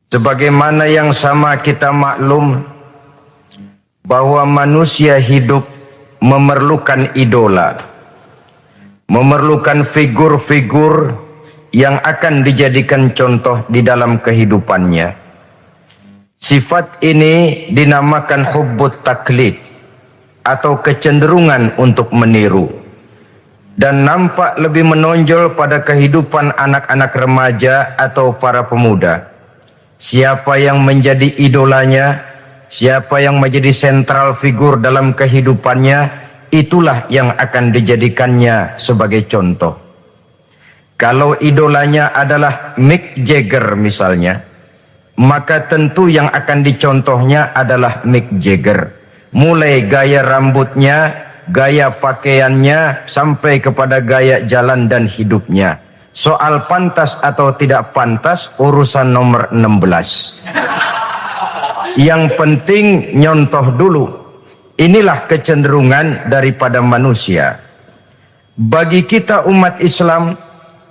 Sebagaimana yang sama kita maklum bahwa manusia hidup memerlukan idola, memerlukan figur-figur yang akan dijadikan contoh di dalam kehidupannya. Sifat ini dinamakan hubbut taklid atau kecenderungan untuk meniru, dan nampak lebih menonjol pada kehidupan anak-anak remaja atau para pemuda. Siapa yang menjadi idolanya, siapa yang menjadi sentral figur dalam kehidupannya, itulah yang akan dijadikannya sebagai contoh. Kalau idolanya adalah Mick Jagger misalnya, maka tentu yang akan dicontohnya adalah Mick Jagger. Mulai gaya rambutnya, gaya pakaiannya, sampai kepada gaya jalan dan hidupnya. Soal pantas atau tidak pantas urusan nomor 16. Yang penting nyontoh dulu. Inilah kecenderungan daripada manusia. Bagi kita umat Islam,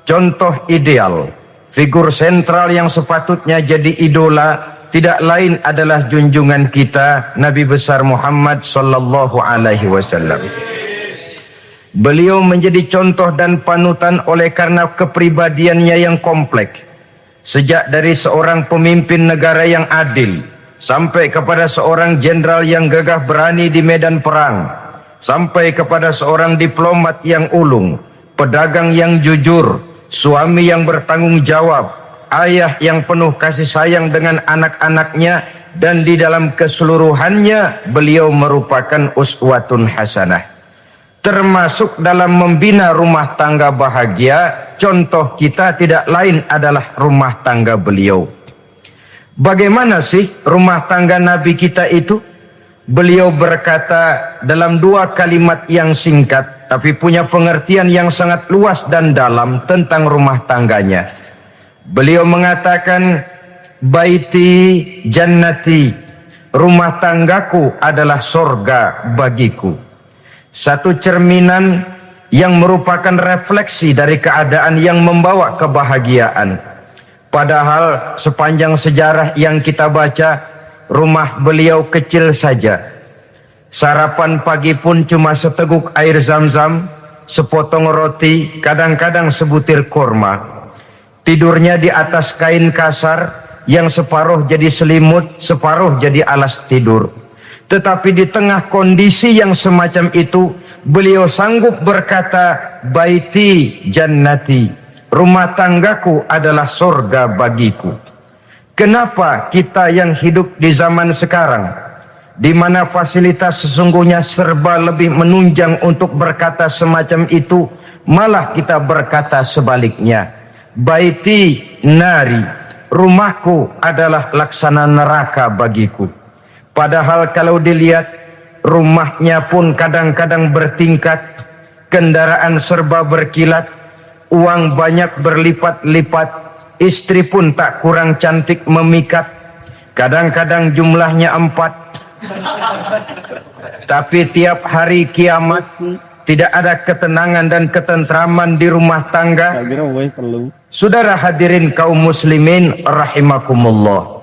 contoh ideal, figur sentral yang sepatutnya jadi idola tidak lain adalah junjungan kita Nabi besar Muhammad sallallahu alaihi wasallam. Beliau menjadi contoh dan panutan oleh karena kepribadiannya yang kompleks. Sejak dari seorang pemimpin negara yang adil, sampai kepada seorang jenderal yang gagah berani di medan perang, sampai kepada seorang diplomat yang ulung, pedagang yang jujur, suami yang bertanggung jawab, ayah yang penuh kasih sayang dengan anak-anaknya, dan di dalam keseluruhannya beliau merupakan uswatun hasanah. Termasuk dalam membina rumah tangga bahagia, contoh kita tidak lain adalah rumah tangga beliau. Bagaimana sih rumah tangga Nabi kita itu? Beliau berkata dalam dua kalimat yang singkat, tapi punya pengertian yang sangat luas dan dalam tentang rumah tangganya. Beliau mengatakan, baiti jannati, rumah tanggaku adalah sorga bagiku. Satu cerminan yang merupakan refleksi dari keadaan yang membawa kebahagiaan. Padahal sepanjang sejarah yang kita baca, rumah beliau kecil saja. Sarapan pagi pun cuma seteguk air zam-zam, sepotong roti, kadang-kadang sebutir kurma. Tidurnya di atas kain kasar yang separuh jadi selimut, separuh jadi alas tidur. Tetapi di tengah kondisi yang semacam itu, beliau sanggup berkata, baiti jannati, rumah tanggaku adalah surga bagiku. Kenapa kita yang hidup di zaman sekarang, di mana fasilitas sesungguhnya serba lebih menunjang untuk berkata semacam itu, malah kita berkata sebaliknya, baiti nari, rumahku adalah laksana neraka bagiku. Padahal kalau dilihat, rumahnya pun kadang-kadang bertingkat, kendaraan serba berkilat, uang banyak berlipat-lipat, istri pun tak kurang cantik memikat, kadang-kadang jumlahnya 4. Tapi tiap hari kiamat, tidak ada ketenangan dan ketentraman di rumah tangga. Saudara hadirin kaum muslimin rahimakumullah.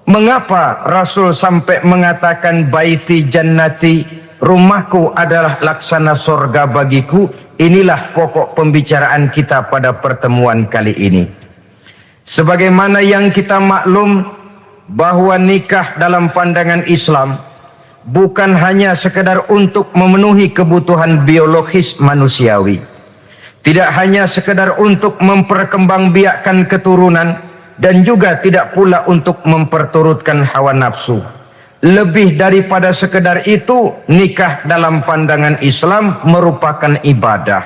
Mengapa Rasul sampai mengatakan baiti jannati, rumahku adalah laksana surga bagiku? Inilah pokok pembicaraan kita pada pertemuan kali ini. Sebagaimana yang kita maklum bahwa nikah dalam pandangan Islam bukan hanya sekedar untuk memenuhi kebutuhan biologis manusiawi, tidak hanya sekedar untuk memperkembangbiakkan keturunan, dan juga tidak pula untuk memperturutkan hawa nafsu. Lebih daripada sekedar itu, nikah dalam pandangan Islam merupakan ibadah.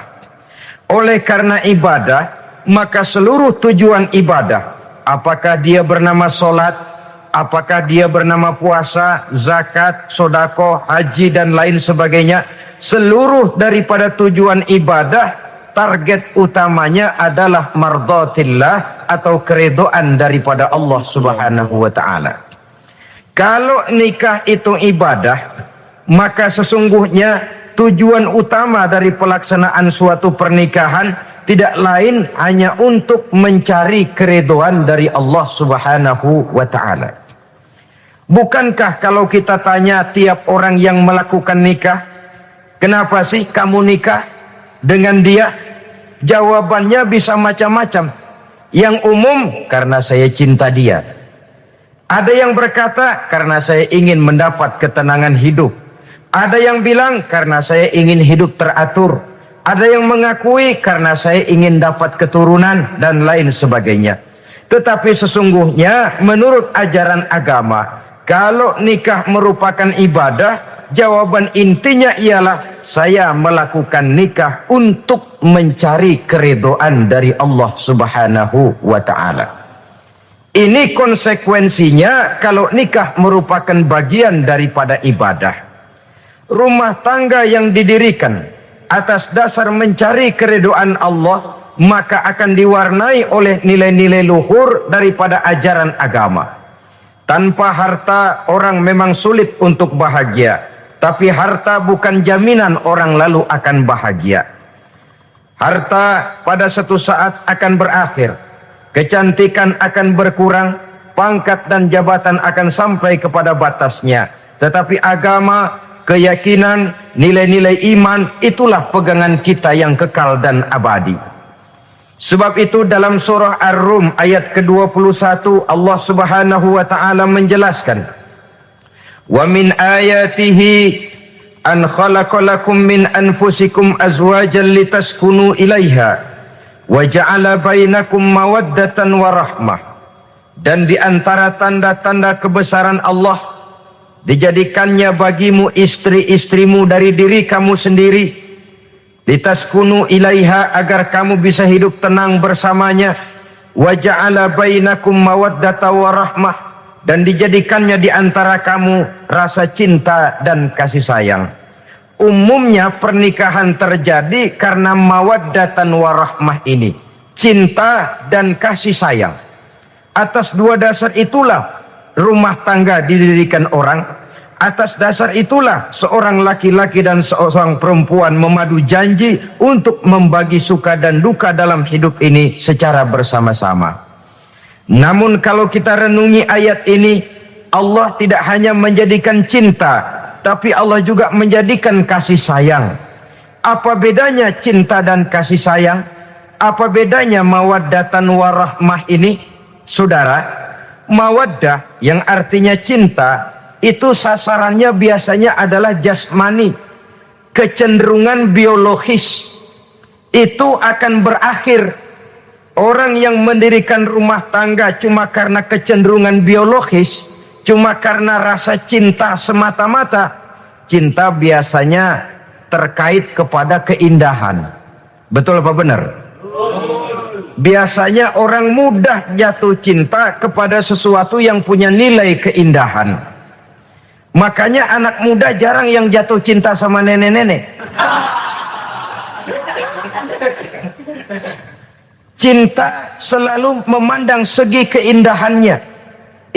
Oleh karena ibadah, maka seluruh tujuan ibadah, apakah dia bernama solat, apakah dia bernama puasa, zakat, sodako, haji, dan lain sebagainya, seluruh daripada tujuan ibadah, target utamanya adalah mardhatillah atau keridhaan daripada Allah Subhanahu wa taala. Kalau nikah itu ibadah, maka sesungguhnya tujuan utama dari pelaksanaan suatu pernikahan tidak lain hanya untuk mencari keridhaan dari Allah Subhanahu wa ta'ala. Bukankah kalau kita tanya tiap orang yang melakukan nikah, kenapa sih kamu nikah dengan dia? Jawabannya bisa macam-macam. Yang umum, karena saya cinta dia. Ada yang berkata, karena saya ingin mendapat ketenangan hidup. Ada yang bilang, karena saya ingin hidup teratur. Ada yang mengakui, karena saya ingin dapat keturunan, dan lain sebagainya. Tetapi sesungguhnya, menurut ajaran agama, kalau nikah merupakan ibadah, jawaban intinya ialah saya melakukan nikah untuk mencari keridhaan dari Allah Subhanahu wa ta'ala. Ini konsekuensinya kalau nikah merupakan bagian daripada ibadah. Rumah tangga yang didirikan atas dasar mencari keridhaan Allah, maka akan diwarnai oleh nilai-nilai luhur daripada ajaran agama. Tanpa harta orang memang sulit untuk bahagia, tapi harta bukan jaminan orang lalu akan bahagia. Harta pada suatu saat akan berakhir, kecantikan akan berkurang, pangkat dan jabatan akan sampai kepada batasnya. Tetapi agama, keyakinan, nilai-nilai iman, itulah pegangan kita yang kekal dan abadi. Sebab itu dalam surah Ar-Rum ayat ke-21 Allah Subhanahu wa ta'ala menjelaskan, wa min ayatihi an khalaqalakum min anfusikum azwajan litaskunu ilaiha wa ja'ala bainakum mawaddatan wa rahmah. Dan di antara tanda-tanda kebesaran Allah, dijadikannya bagimu istri-istrimu dari diri kamu sendiri, litaskunu ilaiha, agar kamu bisa hidup tenang bersamanya, wa ja'ala bainakum mawaddatan wa rahmah, dan dijadikannya di antara kamu rasa cinta dan kasih sayang. Umumnya pernikahan terjadi karena mawaddatan warahmah ini, cinta dan kasih sayang. Atas dua dasar itulah rumah tangga didirikan orang. Atas dasar itulah seorang laki-laki dan seorang perempuan memadu janji untuk membagi suka dan duka dalam hidup ini secara bersama-sama. Namun kalau kita renungi ayat ini, Allah tidak hanya menjadikan cinta, tapi Allah juga menjadikan kasih sayang. Apa bedanya cinta dan kasih sayang? Apa bedanya mawaddatan warahmah ini? Saudara, mawaddah yang artinya cinta, itu sasarannya biasanya adalah jasmani, kecenderungan biologis. Itu akan berakhir. Orang yang mendirikan rumah tangga cuma karena kecenderungan biologis, cuma karena rasa cinta semata-mata, cinta biasanya terkait kepada keindahan. Betul apa benar? Biasanya orang mudah jatuh cinta kepada sesuatu yang punya nilai keindahan. Makanya anak muda jarang yang jatuh cinta sama nenek-nenek. Cinta selalu memandang segi keindahannya.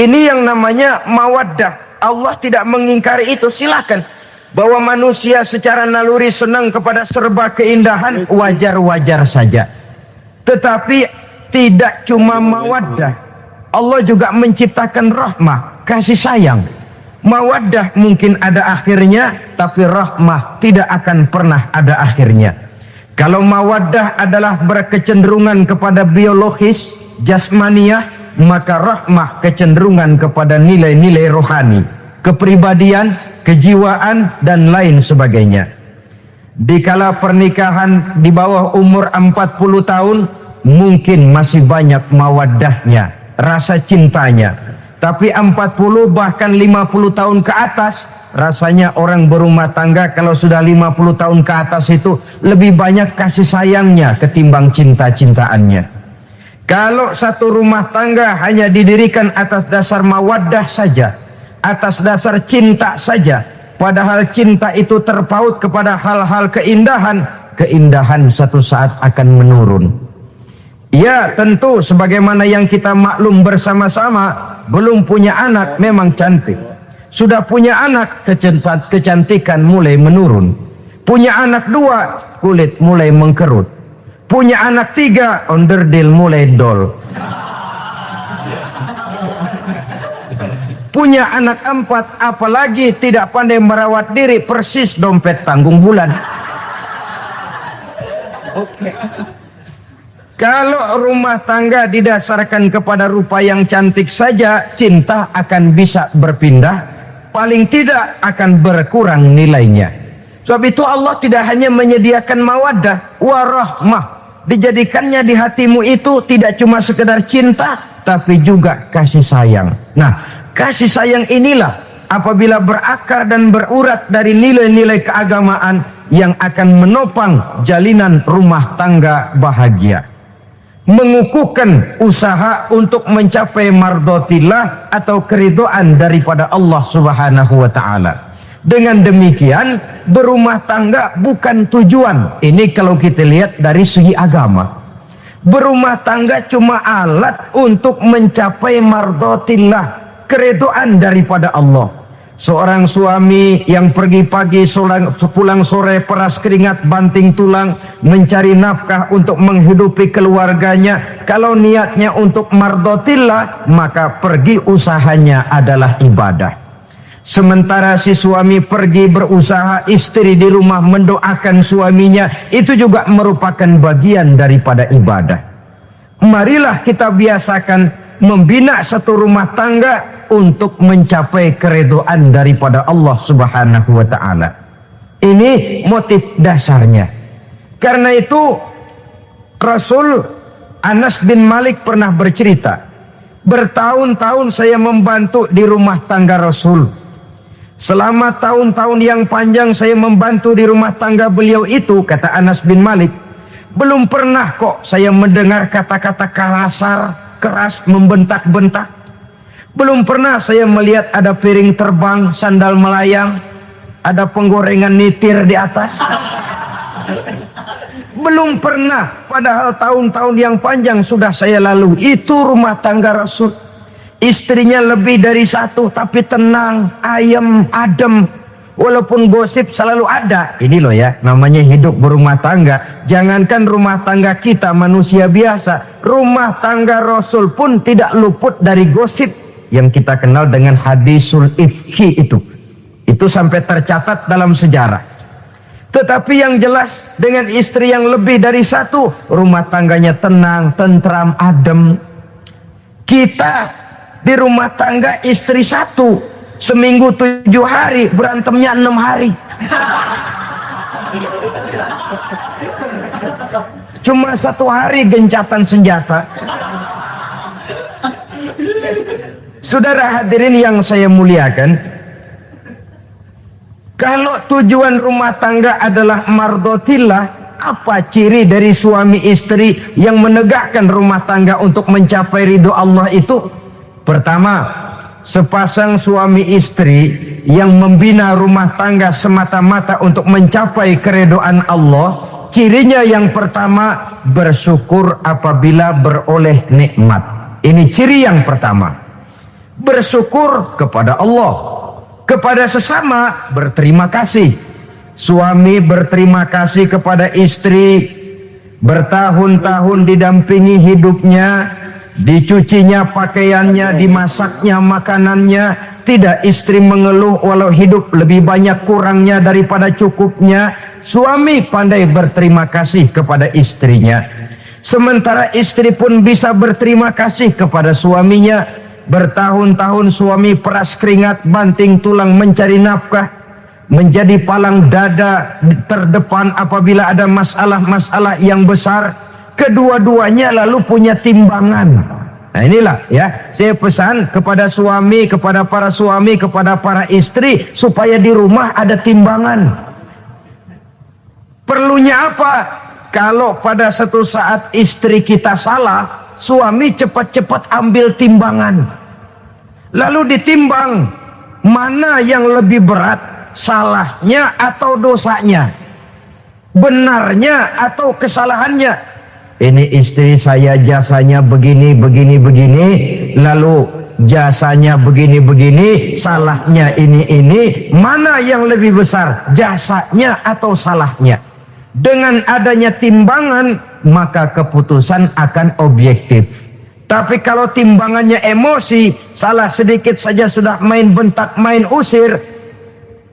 Ini yang namanya mawaddah. Allah tidak mengingkari itu, silakan. Bahwa manusia secara naluri senang kepada serba keindahan, wajar-wajar saja. Tetapi tidak cuma mawaddah. Allah juga menciptakan rahmah, kasih sayang. Mawaddah mungkin ada akhirnya, tapi rahmah tidak akan pernah ada akhirnya. Kalau mawaddah adalah berkecenderungan kepada biologis, jasmaniah, maka rahmah kecenderungan kepada nilai-nilai rohani, kepribadian, kejiwaan, dan lain sebagainya. Dikala pernikahan di bawah umur 40 tahun, mungkin masih banyak mawaddahnya, rasa cintanya. Tapi 40 bahkan 50 tahun ke atas, rasanya orang berumah tangga kalau sudah 50 tahun ke atas itu lebih banyak kasih sayangnya ketimbang cinta-cintaannya. Kalau satu rumah tangga hanya didirikan atas dasar mawaddah saja, atas dasar cinta saja, padahal cinta itu terpaut kepada hal-hal keindahan, keindahan satu saat akan menurun. Ya, tentu sebagaimana yang kita maklum bersama-sama, belum punya anak memang cantik. Sudah punya anak, kecantikan mulai menurun. Punya anak dua, kulit mulai mengkerut. Punya anak 3, onderdil mulai dol. Punya anak 4, apalagi tidak pandai merawat diri, persis dompet tanggung bulan. Kalau rumah tangga didasarkan kepada rupa yang cantik saja, cinta akan bisa berpindah, paling tidak akan berkurang nilainya. Sebab itu Allah tidak hanya menyediakan mawaddah warahmah, dijadikannya di hatimu itu tidak cuma sekedar cinta, tapi juga kasih sayang. Nah, kasih sayang inilah apabila berakar dan berurat dari nilai-nilai keagamaan yang akan menopang jalinan rumah tangga bahagia. Mengukuhkan usaha untuk mencapai mardotillah atau keridhaan daripada Allah Subhanahu wa ta'ala. Dengan demikian, berumah tangga bukan tujuan. Ini kalau kita lihat dari segi agama. Berumah tangga cuma alat untuk mencapai mardotillah, keridhaan daripada Allah. Seorang suami yang pergi pagi pulang sore peras keringat banting tulang mencari nafkah untuk menghidupi keluarganya, kalau niatnya untuk mardotillah maka pergi usahanya adalah ibadah. Sementara si suami pergi berusaha, istri di rumah mendoakan suaminya, itu juga merupakan bagian daripada ibadah. Marilah kita biasakan membina satu rumah tangga untuk mencapai keridhaan daripada Allah Subhanahu wa ta'ala. Ini motif dasarnya. Karena itu Rasul Anas bin Malik pernah bercerita, bertahun-tahun saya membantu di rumah tangga Rasul. Selama tahun-tahun yang panjang saya membantu di rumah tangga beliau itu, kata Anas bin Malik, belum pernah kok saya mendengar kata-kata kasar, keras, membentak-bentak. Belum pernah saya melihat ada piring terbang, sandal melayang, ada penggorengan nitir di atas. Belum pernah, padahal tahun-tahun yang panjang sudah saya lalui. Itu rumah tangga Rasul. Istrinya lebih dari 1, tapi tenang, ayem, adem. Walaupun gosip selalu ada. Ini loh ya, namanya hidup berumah tangga. Jangankan rumah tangga kita manusia biasa, rumah tangga Rasul pun tidak luput dari gosip yang kita kenal dengan hadisul ifki itu. Itu sampai tercatat dalam sejarah. Tetapi yang jelas dengan istri yang lebih dari 1, rumah tangganya tenang, tentram, adem. Kita di rumah tangga istri 1, seminggu 7 hari, berantemnya 6 hari. Cuma 1 hari gencatan senjata. Saudara hadirin yang saya muliakan, kalau tujuan rumah tangga adalah mardotillah, apa ciri dari suami istri yang menegakkan rumah tangga untuk mencapai ridho Allah itu? Pertama, sepasang suami istri yang membina rumah tangga semata-mata untuk mencapai keridhaan Allah, cirinya yang pertama, bersyukur apabila beroleh nikmat. Ini ciri yang pertama. Bersyukur kepada Allah, kepada sesama berterima kasih. Suami berterima kasih kepada istri, bertahun-tahun didampingi hidupnya, dicucinya pakaiannya, dimasaknya makanannya. Tidak istri mengeluh walau hidup lebih banyak kurangnya daripada cukupnya. Suami pandai berterima kasih kepada istrinya. Sementara istri pun bisa berterima kasih kepada suaminya. Bertahun-tahun suami peras keringat, banting tulang mencari nafkah, menjadi palang dada terdepan apabila ada masalah-masalah yang besar. Kedua-duanya lalu punya timbangan. Nah inilah ya, saya pesan kepada suami, kepada para suami, kepada para istri, supaya di rumah ada timbangan. Perlunya apa? Kalau pada satu saat istri kita salah, suami cepat-cepat ambil timbangan, lalu ditimbang mana yang lebih berat, salahnya atau dosanya, benarnya atau kesalahannya. Ini istri saya jasanya begini, lalu jasanya begini, salahnya ini, mana yang lebih besar, jasanya atau salahnya? Dengan adanya timbangan, maka keputusan akan objektif. Tapi kalau timbangannya emosi, salah sedikit saja sudah main bentak, main usir,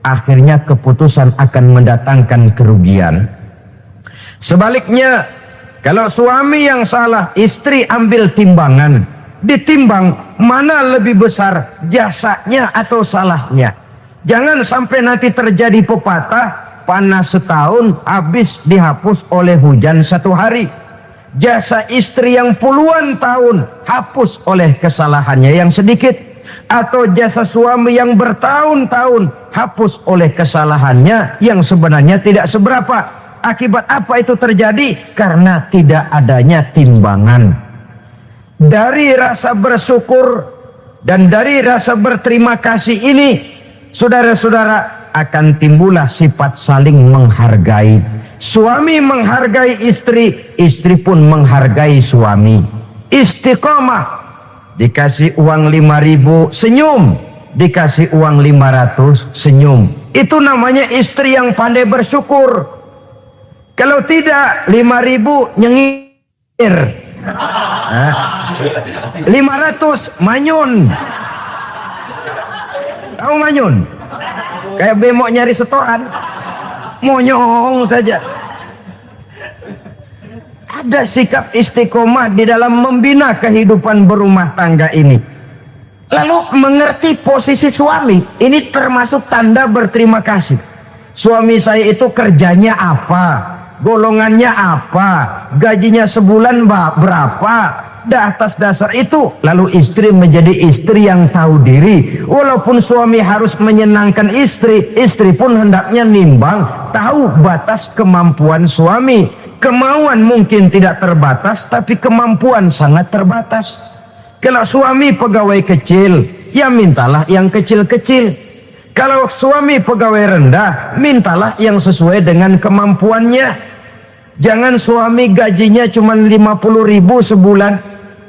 akhirnya keputusan akan mendatangkan kerugian. Sebaliknya, kalau suami yang salah, istri ambil timbangan, ditimbang mana lebih besar jasanya atau salahnya. Jangan sampai nanti terjadi pepatah, panas setahun habis dihapus oleh hujan satu hari. Jasa istri yang puluhan tahun hapus oleh kesalahannya yang sedikit, atau jasa suami yang bertahun-tahun hapus oleh kesalahannya yang sebenarnya tidak seberapa. Akibat apa itu terjadi? Karena tidak adanya timbangan. Dari rasa bersyukur dan dari rasa berterima kasih ini, saudara-saudara, akan timbullah sifat saling menghargai. Suami menghargai istri, istri pun menghargai suami. Istiqomah, dikasih uang 5.000 senyum, dikasih uang 500 senyum. Itu namanya istri yang pandai bersyukur. Kalau tidak, 5.000 nyengir, 500 manyun. Tahu manyun? Kayak bemok nyari setoran, monyong saja. Ada sikap istiqomah di dalam membina kehidupan berumah tangga ini. Lalu mengerti posisi suami, ini termasuk tanda berterima kasih. Suami saya itu kerjanya apa, golongannya apa, gajinya sebulan berapa. Atas dasar itu, lalu istri menjadi istri yang tahu diri. Walaupun suami harus menyenangkan istri, istri pun hendaknya nimbang, tahu batas kemampuan suami. Kemauan mungkin tidak terbatas, tapi kemampuan sangat terbatas. Kalau suami pegawai kecil, ya mintalah yang kecil-kecil. Kalau suami pegawai rendah, mintalah yang sesuai dengan kemampuannya. Jangan suami gajinya cuma 50.000 sebulan,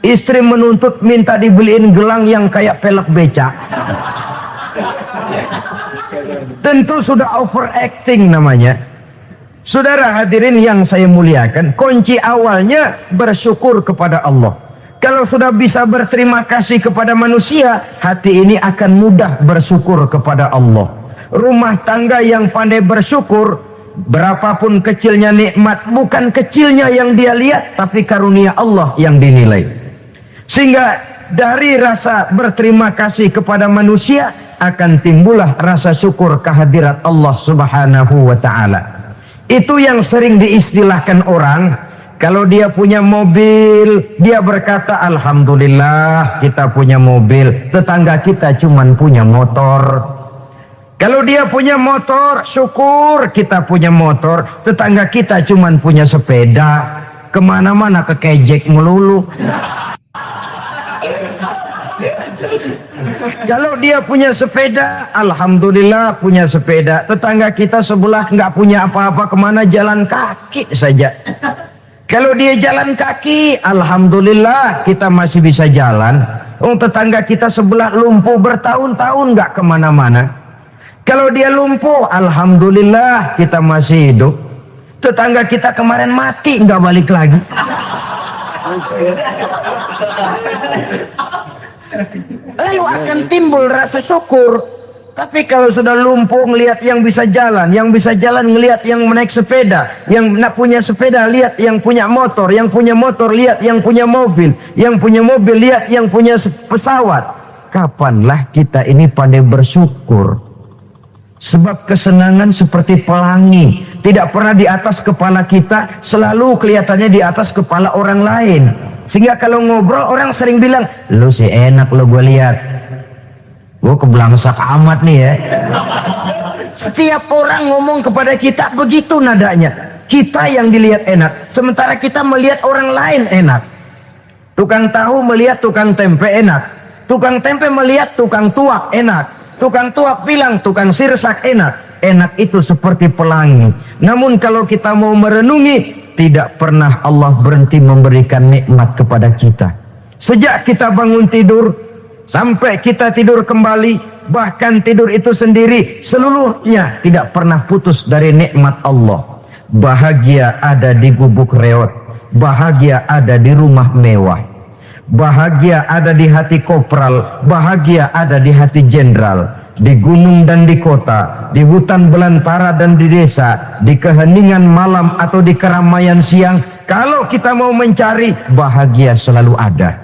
istri menuntut minta dibeliin gelang yang kayak pelek becak. Tentu sudah overacting namanya. Saudara hadirin yang saya muliakan, kunci awalnya bersyukur kepada Allah. Kalau sudah bisa berterima kasih kepada manusia, hati ini akan mudah bersyukur kepada Allah. Rumah tangga yang pandai bersyukur, berapapun kecilnya nikmat, bukan kecilnya yang dia lihat, tapi karunia Allah yang dinilai. Sehingga dari rasa berterima kasih kepada manusia akan timbullah rasa syukur kehadirat Allah Subhanahu wa ta'ala. Itu yang sering diistilahkan orang, kalau dia punya mobil, dia berkata alhamdulillah kita punya mobil, tetangga kita cuman punya motor. Kalau dia punya motor, syukur kita punya motor, tetangga kita cuman punya sepeda, kemana-mana kekejek melulu. Kalau dia punya sepeda, alhamdulillah punya sepeda. Tetangga kita sebelah nggak punya apa-apa, kemana jalan kaki saja. Kalau dia jalan kaki, alhamdulillah kita masih bisa jalan. Tetangga kita sebelah lumpuh bertahun-tahun nggak kemana-mana. Kalau dia lumpuh, alhamdulillah kita masih hidup. Tetangga kita kemarin mati nggak balik lagi. Lalu akan timbul rasa syukur. Tapi kalau sudah lumpuh ngelihat yang bisa jalan ngelihat yang naik sepeda, yang nak punya sepeda lihat yang punya motor lihat yang punya mobil lihat yang punya pesawat. Kapanlah kita ini pandai bersyukur? Sebab kesenangan seperti pelangi, tidak pernah di atas kepala kita, selalu kelihatannya di atas kepala orang lain. Sehingga kalau ngobrol orang sering bilang, lu sih enak lo gue lihat, gue keblangsak amat nih ya. Setiap orang ngomong kepada kita begitu nadanya. Kita yang dilihat enak, sementara kita melihat orang lain enak. Tukang tahu melihat tukang tempe enak, tukang tempe melihat tukang tuak enak, tukang tuak bilang tukang sirsak enak. Enak itu seperti pelangi. Namun kalau kita mau merenungi, tidak pernah Allah berhenti memberikan nikmat kepada kita. Sejak kita bangun tidur sampai kita tidur kembali, bahkan tidur itu sendiri, seluruhnya tidak pernah putus dari nikmat Allah. Bahagia ada di gubuk reot, bahagia ada di rumah mewah, bahagia ada di hati kopral, bahagia ada di hati jenderal, di gunung dan di kota, di hutan belantara dan di desa, di keheningan malam atau di keramaian siang. Kalau kita mau mencari, bahagia selalu ada.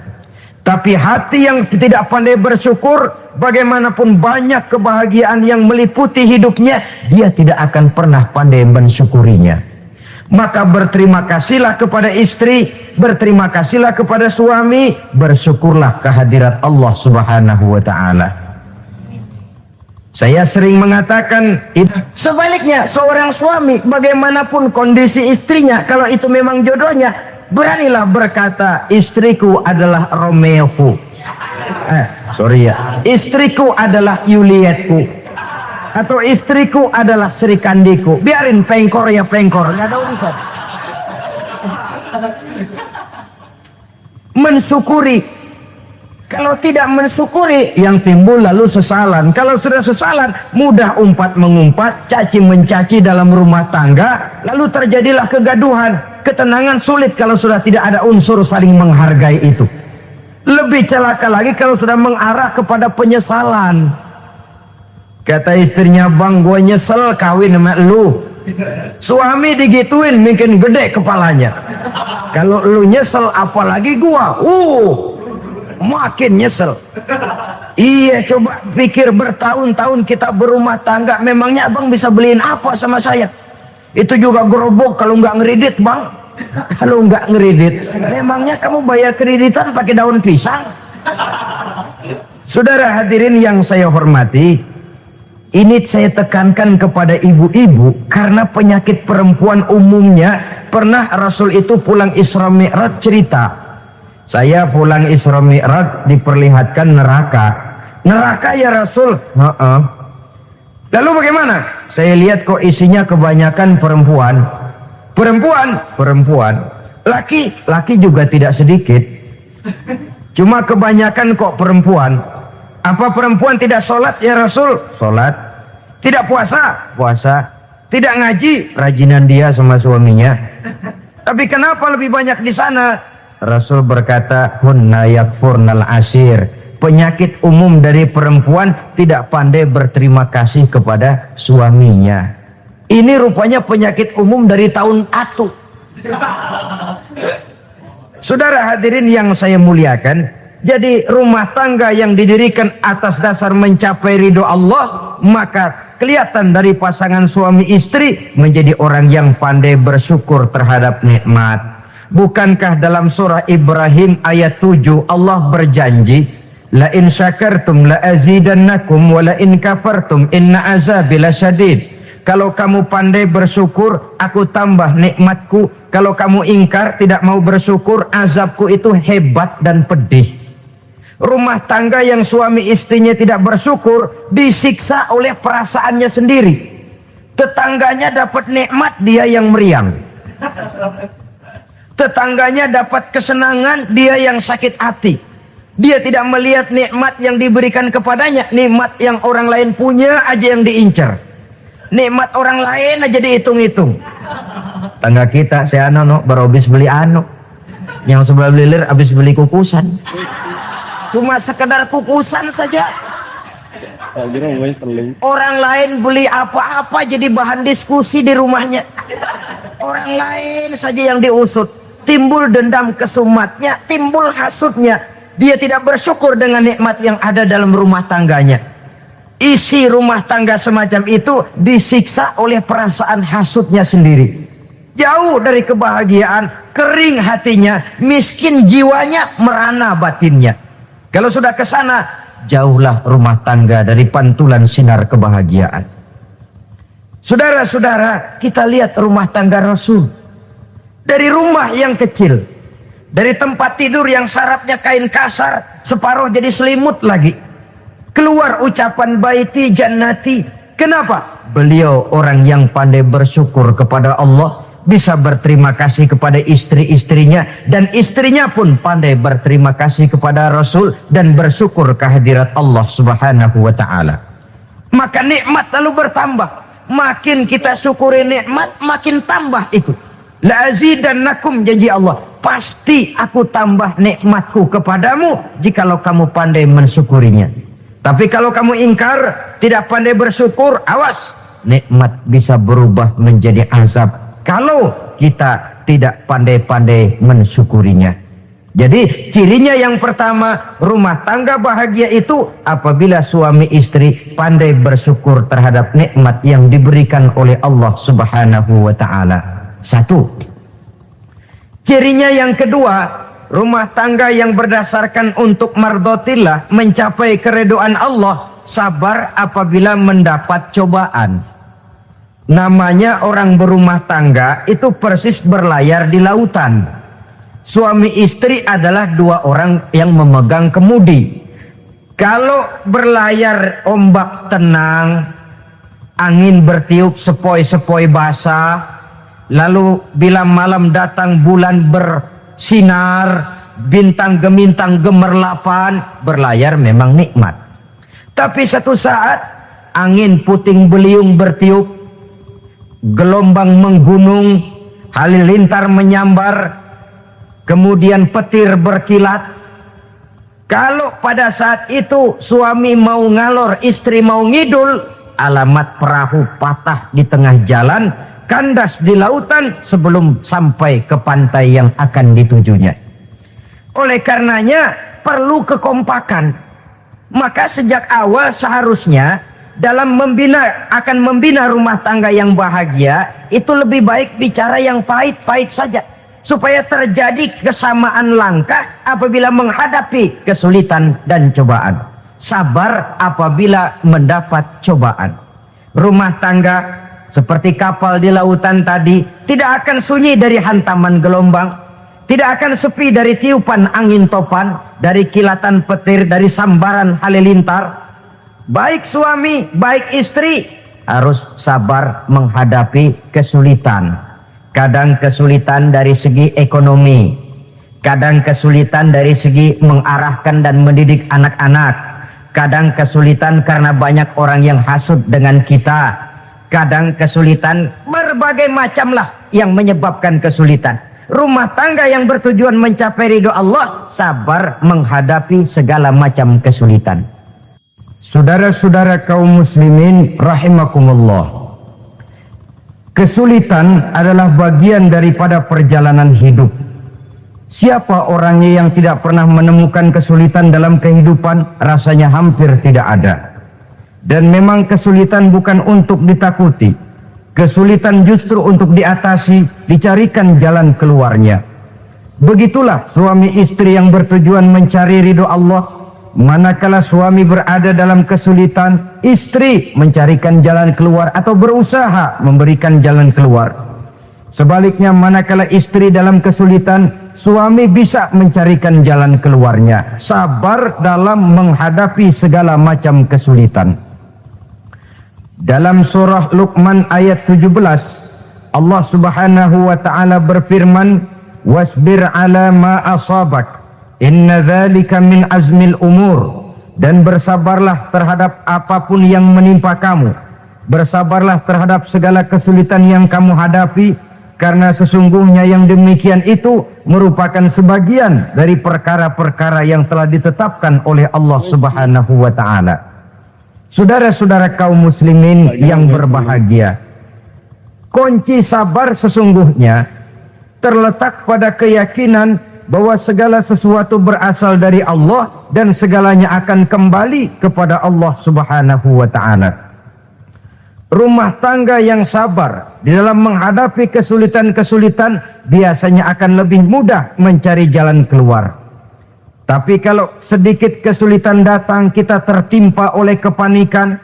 Tapi hati yang tidak pandai bersyukur, bagaimanapun banyak kebahagiaan yang meliputi hidupnya, dia tidak akan pernah pandai mensyukurinya. Maka berterima kasihlah kepada istri, berterima kasihlah kepada suami, bersyukurlah kehadirat Allah Subhanahu wa ta'ala. Saya sering mengatakan, sebaliknya seorang suami bagaimanapun kondisi istrinya, kalau itu memang jodohnya, beranilah berkata, istriku adalah Romeoku, istriku adalah Julietku, atau istriku adalah Sri Kandiku. Biarin pengkor ya pengkor, nggak ada urusan. Mensyukuri. Kalau tidak mensyukuri, yang timbul lalu sesalan. Kalau sudah sesalan, mudah umpat mengumpat, caci mencaci dalam rumah tangga, lalu terjadilah kegaduhan. Ketenangan sulit kalau sudah tidak ada unsur saling menghargai itu. Lebih celaka lagi kalau sudah mengarah kepada penyesalan. Kata istrinya, bang, gue nyesel kawin sama lu. Suami digituin mungkin gede kepalanya. Kalau lu nyesel apalagi gua, makin nyesel. Iya, coba pikir bertahun-tahun kita berumah tangga, memangnya abang bisa beliin apa sama saya? Itu juga gerobak kalau nggak ngeridit, bang. Kalau nggak ngeridit, memangnya kamu bayar kreditan pakai daun pisang? Saudara hadirin yang saya hormati, ini saya tekankan kepada ibu-ibu karena penyakit perempuan umumnya. Pernah Rasul itu pulang Isra Mi'raj cerita, saya pulang Isra Mi'raj diperlihatkan neraka. Neraka ya Rasul? Lalu bagaimana? Saya lihat kok isinya kebanyakan perempuan. Perempuan. Laki juga tidak sedikit. Cuma kebanyakan kok perempuan. Apa perempuan tidak sholat ya Rasul? Sholat. Tidak puasa? Puasa. Tidak ngaji? Rajinan dia sama suaminya. Tapi kenapa lebih banyak di sana? Rasul berkata, hunna yakfurnal asir. Penyakit umum dari perempuan tidak pandai berterima kasih kepada suaminya. Ini rupanya penyakit umum dari tahun atu. Saudara hadirin yang saya muliakan, jadi rumah tangga yang didirikan atas dasar mencapai ridho Allah, maka kelihatan dari pasangan suami istri menjadi orang yang pandai bersyukur terhadap nikmat. Bukankah dalam surah Ibrahim ayat 7 Allah berjanji, la in syakartum la azidannakum wa la in kafartum inna azabi lasyadid. Kalau kamu pandai bersyukur, aku tambah nikmatku. Kalau kamu ingkar, tidak mau bersyukur, azabku itu hebat dan pedih. Rumah tangga yang suami istrinya tidak bersyukur, disiksa oleh perasaannya sendiri. Tetangganya dapat nikmat, dia yang meriang. Tetangganya dapat kesenangan, dia yang sakit hati. Dia tidak melihat nikmat yang diberikan kepadanya, nikmat yang orang lain punya aja yang diincar. Nikmat orang lain aja dihitung-hitung. Tangga kita, saya baru habis beli yang sebelah belilir habis beli kukusan. Cuma sekedar kukusan saja. Orang lain beli apa-apa jadi bahan diskusi di rumahnya. Orang lain saja yang diusut. Timbul dendam kesumatnya, timbul hasutnya. Dia tidak bersyukur dengan nikmat yang ada dalam rumah tangganya. Isi rumah tangga semacam itu disiksa oleh perasaan hasutnya sendiri. Jauh dari kebahagiaan, kering hatinya, miskin jiwanya, merana batinnya. Kalau sudah ke sana, jauhlah rumah tangga dari pantulan sinar kebahagiaan. Saudara-saudara, kita lihat rumah tangga Rasul. Dari rumah yang kecil, dari tempat tidur yang syaratnya kain kasar, separuh jadi selimut lagi. Keluar ucapan baiti jannati. Kenapa? Beliau orang yang pandai bersyukur kepada Allah, bisa berterima kasih kepada istri-istrinya, dan istrinya pun pandai berterima kasih kepada Rasul dan bersyukur kehadirat Allah Subhanahu wa ta'ala. Maka nikmat lalu bertambah. Makin kita syukuri nikmat, makin tambah itu. La azidannakum, janji Allah, pasti aku tambah nikmatku kepadamu jikalau kamu pandai mensyukurinya. Tapi kalau kamu ingkar, tidak pandai bersyukur, awas, nikmat bisa berubah menjadi azab kalau kita tidak pandai-pandai mensyukurinya. Jadi cirinya yang pertama, rumah tangga bahagia itu apabila suami istri pandai bersyukur terhadap nikmat yang diberikan oleh Allah Subhanahu wa ta'ala. Satu. Cirinya yang kedua, rumah tangga yang berdasarkan untuk mardotillah, mencapai keredoan Allah, sabar apabila mendapat cobaan. Namanya orang berumah tangga itu persis berlayar di lautan. Suami istri adalah dua orang yang memegang kemudi. Kalau berlayar ombak tenang, angin bertiup sepoi-sepoi basah, lalu bila malam datang bulan bersinar, bintang gemintang gemerlapan, berlayar memang nikmat. Tapi satu saat angin puting beliung bertiup, gelombang menggunung, halilintar menyambar, kemudian petir berkilat. Kalau pada saat itu suami mau ngalor, istri mau ngidul, alamat perahu patah di tengah jalan, kandas di lautan sebelum sampai ke pantai yang akan ditujunya. Oleh karenanya perlu kekompakan. Maka sejak awal seharusnya dalam akan membina rumah tangga yang bahagia, itu lebih baik bicara yang pahit-pahit saja, supaya terjadi kesamaan langkah apabila menghadapi kesulitan dan cobaan. Sabar apabila mendapat cobaan. Rumah tangga seperti kapal di lautan tadi, tidak akan sunyi dari hantaman gelombang, tidak akan sepi dari tiupan angin topan, dari kilatan petir, dari sambaran halilintar. Baik suami, baik istri harus sabar menghadapi kesulitan. Kadang kesulitan dari segi ekonomi, kadang kesulitan dari segi mengarahkan dan mendidik anak-anak, kadang kesulitan karena banyak orang yang hasut dengan kita, kadang kesulitan berbagai macam lah yang menyebabkan kesulitan. Rumah tangga yang bertujuan mencapai ridho Allah, sabar menghadapi segala macam kesulitan. Saudara-saudara kaum muslimin rahimakumullah, kesulitan adalah bagian daripada perjalanan hidup. Siapa orangnya yang tidak pernah menemukan kesulitan dalam kehidupan? Rasanya hampir tidak ada. Dan memang kesulitan bukan untuk ditakuti. Kesulitan justru untuk diatasi, dicarikan jalan keluarnya. Begitulah suami istri yang bertujuan mencari ridho Allah. Manakala suami berada dalam kesulitan, istri mencarikan jalan keluar atau berusaha memberikan jalan keluar. Sebaliknya, manakala istri dalam kesulitan, suami bisa mencarikan jalan keluarnya. Sabar dalam menghadapi segala macam kesulitan. Dalam surah Luqman ayat 17, Allah Subhanahu wa taala berfirman, "Wasbir 'ala ma asabak, inna dzalika min azmil umur." Dan bersabarlah terhadap apapun yang menimpa kamu. Bersabarlah terhadap segala kesulitan yang kamu hadapi, karena sesungguhnya yang demikian itu merupakan sebagian dari perkara-perkara yang telah ditetapkan oleh Allah Subhanahu wa taala. Saudara-saudara kaum muslimin yang berbahagia, kunci sabar sesungguhnya terletak pada keyakinan bahwa segala sesuatu berasal dari Allah dan segalanya akan kembali kepada Allah Subhanahu wa taala. Rumah tangga yang sabar di dalam menghadapi kesulitan-kesulitan biasanya akan lebih mudah mencari jalan keluar. Tapi kalau sedikit kesulitan datang, kita tertimpa oleh kepanikan,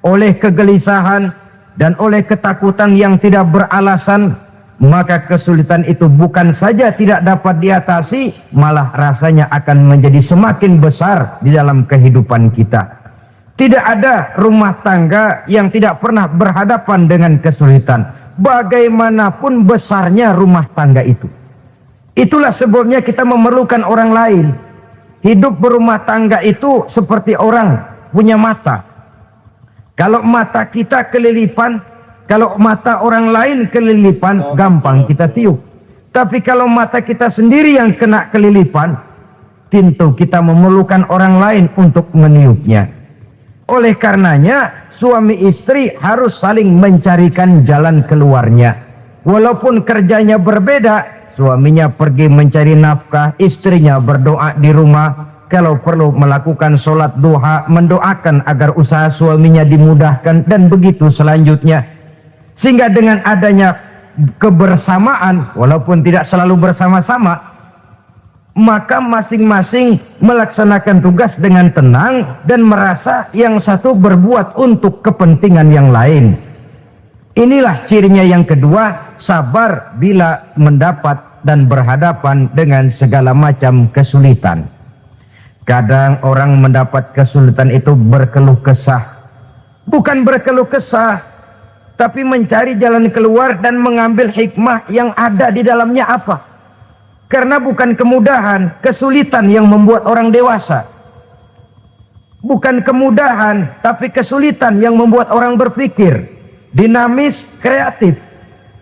oleh kegelisahan, dan oleh ketakutan yang tidak beralasan, maka kesulitan itu bukan saja tidak dapat diatasi, malah rasanya akan menjadi semakin besar di dalam kehidupan kita. Tidak ada rumah tangga yang tidak pernah berhadapan dengan kesulitan, bagaimanapun besarnya rumah tangga itu. Itulah sebabnya kita memerlukan orang lain. Hidup berumah tangga itu seperti orang punya mata. Kalau mata kita kelilipan, Kalau mata orang lain kelilipan, gampang kita tiup. Tapi kalau mata kita sendiri yang kena kelilipan, tentu kita memerlukan orang lain untuk meniupnya. Oleh karenanya, suami istri harus saling mencarikan jalan keluarnya. Walaupun kerjanya berbeda, suaminya pergi mencari nafkah, istrinya berdoa di rumah. Kalau perlu melakukan sholat duha, mendoakan agar usaha suaminya dimudahkan, dan begitu selanjutnya. Sehingga dengan adanya kebersamaan, walaupun tidak selalu bersama-sama, maka masing-masing melaksanakan tugas dengan tenang dan merasa yang satu berbuat untuk kepentingan yang lain. Inilah cirinya yang kedua, sabar bila mendapat dan berhadapan dengan segala macam kesulitan. Kadang orang mendapat kesulitan itu berkeluh kesah. Bukan berkeluh kesah, tapi mencari jalan keluar dan mengambil hikmah yang ada di dalamnya apa. Karena bukan kemudahan, kesulitan yang membuat orang dewasa. Bukan kemudahan, tapi kesulitan yang membuat orang berpikir, dinamis, kreatif.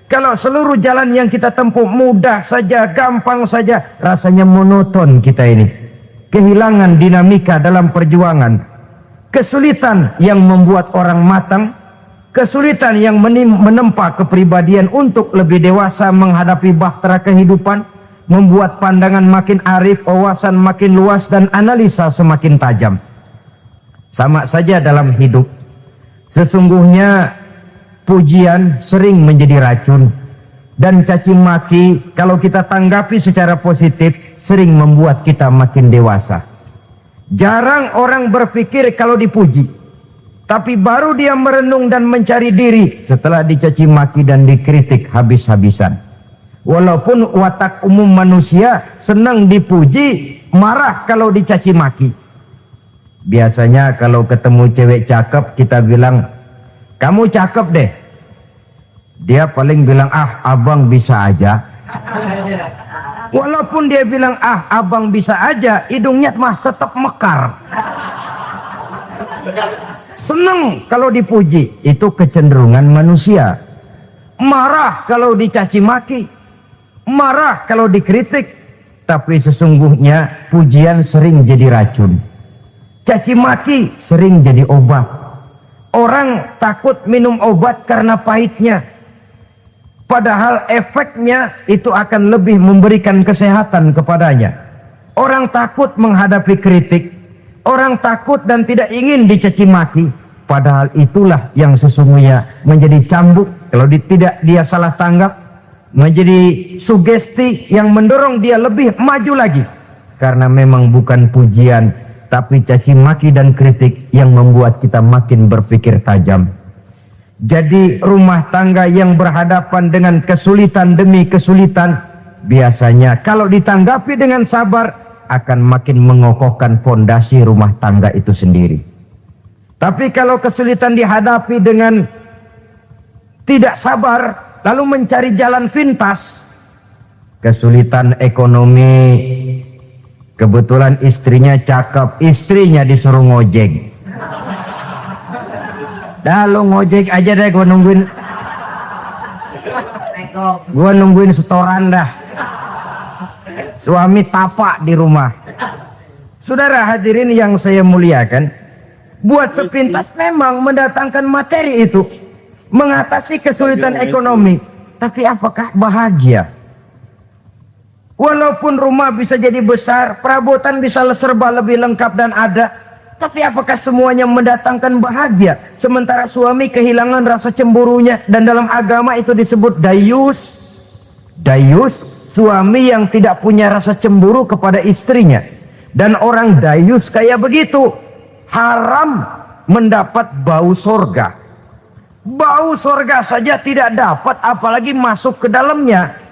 Kalau seluruh jalan yang kita tempuh mudah saja, gampang saja, rasanya monoton kita ini. Kehilangan dinamika dalam perjuangan. Kesulitan yang membuat orang matang, kesulitan yang menempa kepribadian untuk lebih dewasa menghadapi bahtera kehidupan, membuat pandangan makin arif, wawasan makin luas, dan analisa semakin tajam. Sama saja dalam hidup. Sesungguhnya pujian sering menjadi racun, dan caci maki kalau kita tanggapi secara positif sering membuat kita makin dewasa. Jarang orang berpikir kalau dipuji, tapi baru dia merenung dan mencari diri setelah dicaci maki dan dikritik habis-habisan. Walaupun watak umum manusia senang dipuji, marah kalau dicaci maki. Biasanya kalau ketemu cewek cakep kita bilang, kamu cakep deh. Dia paling bilang, ah abang bisa aja. Walaupun dia bilang, ah abang bisa aja, hidungnya mah tetap mekar. Senang kalau dipuji, itu kecenderungan manusia. Marah kalau dicaci maki, marah kalau dikritik. Tapi sesungguhnya pujian sering jadi racun, caci maki sering jadi obat. Orang takut minum obat karena pahitnya, padahal efeknya itu akan lebih memberikan kesehatan kepadanya. Orang takut menghadapi kritik, orang takut dan tidak ingin dicaci maki, padahal itulah yang sesungguhnya menjadi cambuk kalau tidak dia salah tanggap, menjadi sugesti yang mendorong dia lebih maju lagi. Karena memang bukan pujian, tapi caci maki dan kritik yang membuat kita makin berpikir tajam. Jadi rumah tangga yang berhadapan dengan kesulitan demi kesulitan, biasanya kalau ditanggapi dengan sabar akan makin mengokohkan fondasi rumah tangga itu sendiri. Tapi kalau kesulitan dihadapi dengan tidak sabar, lalu mencari jalan pintas, kesulitan ekonomi, kebetulan istrinya cakep, istrinya disuruh ngojek. Dah lo ngojek aja deh, gua nungguin setoran dah. Suami tapak di rumah. Saudara hadirin yang saya muliakan, buat sepintas memang mendatangkan materi itu, mengatasi kesulitan ekonomi. Tapi apakah bahagia? Walaupun rumah bisa jadi besar, perabotan bisa serba lebih lengkap dan ada, tapi apakah semuanya mendatangkan bahagia? Sementara suami kehilangan rasa cemburunya, dan dalam agama itu disebut dayus. Dayus, suami yang tidak punya rasa cemburu kepada istrinya. Dan orang dayus kayak begitu, haram mendapat bau sorga. Bau sorga saja tidak dapat, apalagi masuk ke dalamnya.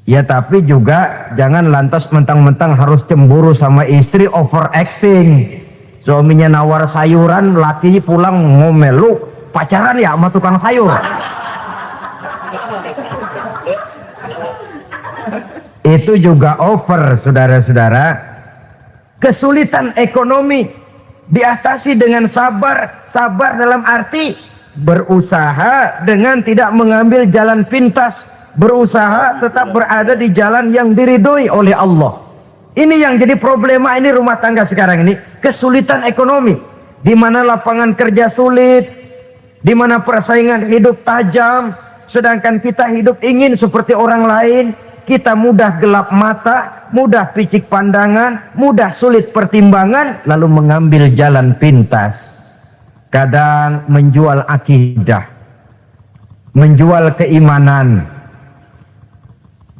Ya tapi juga jangan lantas mentang-mentang harus cemburu sama istri, overacting. Suaminya nawar sayuran, lakinya pulang ngomel, lu pacaran ya sama tukang sayur. Itu juga over, saudara-saudara. Kesulitan ekonomi diatasi dengan sabar. Sabar dalam arti berusaha dengan tidak mengambil jalan pintas, berusaha tetap berada di jalan yang diridhoi oleh Allah. Ini yang jadi problema ini rumah tangga sekarang ini, kesulitan ekonomi, di mana lapangan kerja sulit, di mana persaingan hidup tajam, sedangkan kita hidup ingin seperti orang lain. Kita mudah gelap mata, mudah picik pandangan, mudah sulit pertimbangan, lalu mengambil jalan pintas. Kadang menjual akidah, menjual keimanan.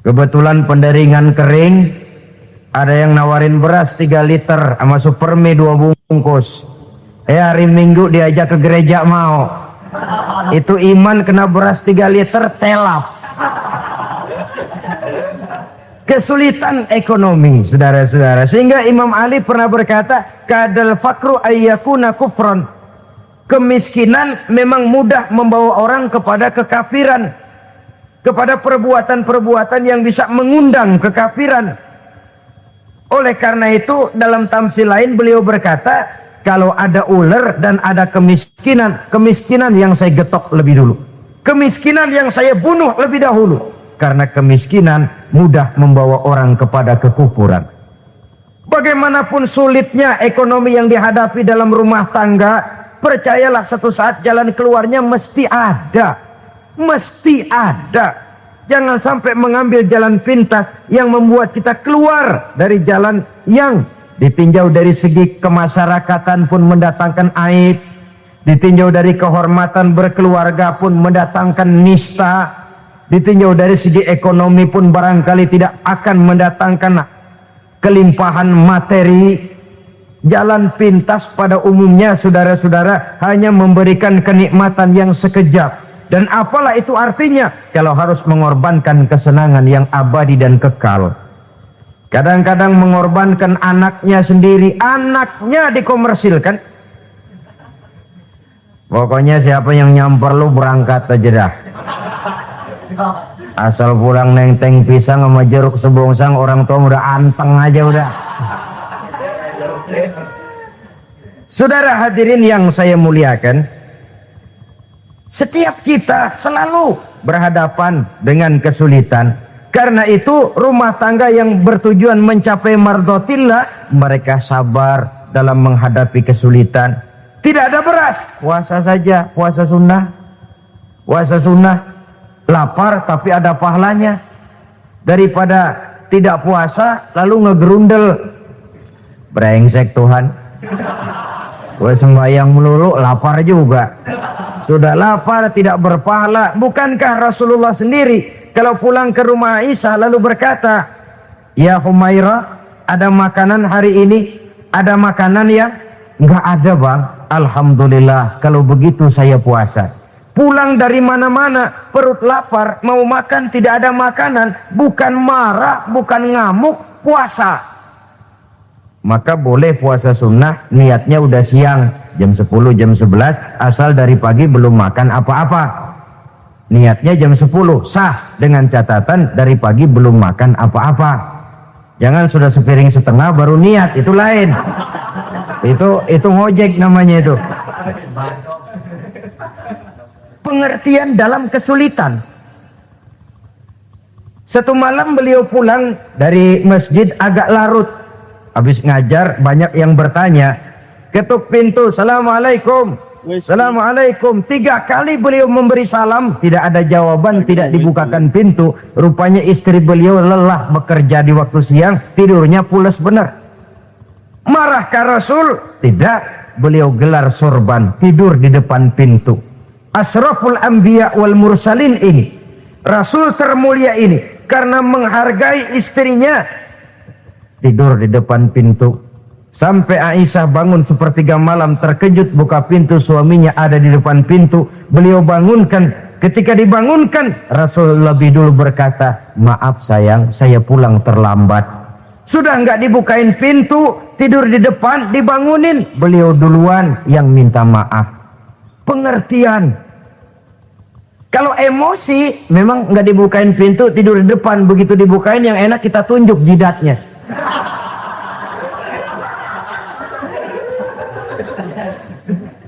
Kebetulan penderingan kering, ada yang nawarin beras 3 liter sama supermie 2 bungkus. Hari Minggu diajak ke gereja mau. Itu iman kena beras 3 liter telap. Kesulitan ekonomi, saudara-saudara, sehingga Imam Ali pernah berkata, kadal fakru ayyakuna kufron. Kemiskinan memang mudah membawa orang kepada kekafiran, kepada perbuatan-perbuatan yang bisa mengundang kekafiran. Oleh karena itu dalam tamsil lain beliau berkata, kalau ada ular dan ada kemiskinan, kemiskinan yang saya getok lebih dulu, kemiskinan yang saya bunuh lebih dahulu. Karena kemiskinan mudah membawa orang kepada kekufuran. Bagaimanapun sulitnya ekonomi yang dihadapi dalam rumah tangga, percayalah satu saat jalan keluarnya mesti ada. Mesti ada. Jangan sampai mengambil jalan pintas yang membuat kita keluar dari jalan yang ditinjau dari segi kemasyarakatan pun mendatangkan aib, ditinjau dari kehormatan berkeluarga pun mendatangkan nista, ditinjau dari segi ekonomi pun barangkali tidak akan mendatangkan kelimpahan materi. Jalan pintas pada umumnya, saudara-saudara, hanya memberikan kenikmatan yang sekejap. Dan apalah itu artinya kalau harus mengorbankan kesenangan yang abadi dan kekal. Kadang-kadang mengorbankan anaknya sendiri, anaknya dikomersilkan. Pokoknya siapa yang nyamper lu berangkat aja dah. Asal pulang nenteng pisang sama jeruk sebongsang, orang tua udah anteng aja udah. Saudara hadirin yang saya muliakan, setiap kita selalu berhadapan dengan kesulitan. Karena itu rumah tangga yang bertujuan mencapai mardhatillah, mereka sabar dalam menghadapi kesulitan. Tidak ada beras, puasa saja, puasa sunnah. Puasa sunnah, lapar tapi ada pahalanya. Daripada tidak puasa lalu ngegerundel, brengsek Tuhan, gue sembahyang melulu lapar juga. Sudah lapar tidak berpahala. Bukankah Rasulullah sendiri kalau pulang ke rumah Aisyah lalu berkata, ya Humairah, ada makanan hari ini? Ada makanan ya? Enggak ada bang. Alhamdulillah, kalau begitu saya puasa. Pulang dari mana-mana perut lapar, mau makan tidak ada makanan, bukan marah, bukan ngamuk, puasa. Maka boleh puasa sunnah, niatnya udah siang, jam 10, jam 11, asal dari pagi belum makan apa-apa. Niatnya jam 10, sah, dengan catatan dari pagi belum makan apa-apa. Jangan sudah sepiring setengah baru niat, itu lain. Itu ngojek namanya itu. Pengertian dalam kesulitan. Satu malam beliau pulang dari masjid agak larut. Habis ngajar banyak yang bertanya. Ketuk pintu, Assalamualaikum. Assalamualaikum. 3 kali beliau memberi salam, tidak ada jawaban, tidak dibukakan pintu. Rupanya istri beliau lelah bekerja di waktu siang, tidurnya pules benar. Marahkah Rasul? Tidak. Beliau gelar sorban, tidur di depan pintu. Asraful anbiya wal mursalin ini, Rasul termulia ini, karena menghargai istrinya, tidur di depan pintu. Sampai Aisyah bangun sepertiga malam, terkejut buka pintu, suaminya ada di depan pintu. Beliau bangunkan. Ketika dibangunkan, Rasul lebih dulu berkata, maaf sayang, saya pulang terlambat. Sudah nggak dibukain pintu, tidur di depan, dibangunin, beliau duluan yang minta maaf. Pengertian. Kalau emosi, memang nggak dibukain pintu, tidur di depan. Begitu dibukain, yang enak kita tunjuk jidatnya.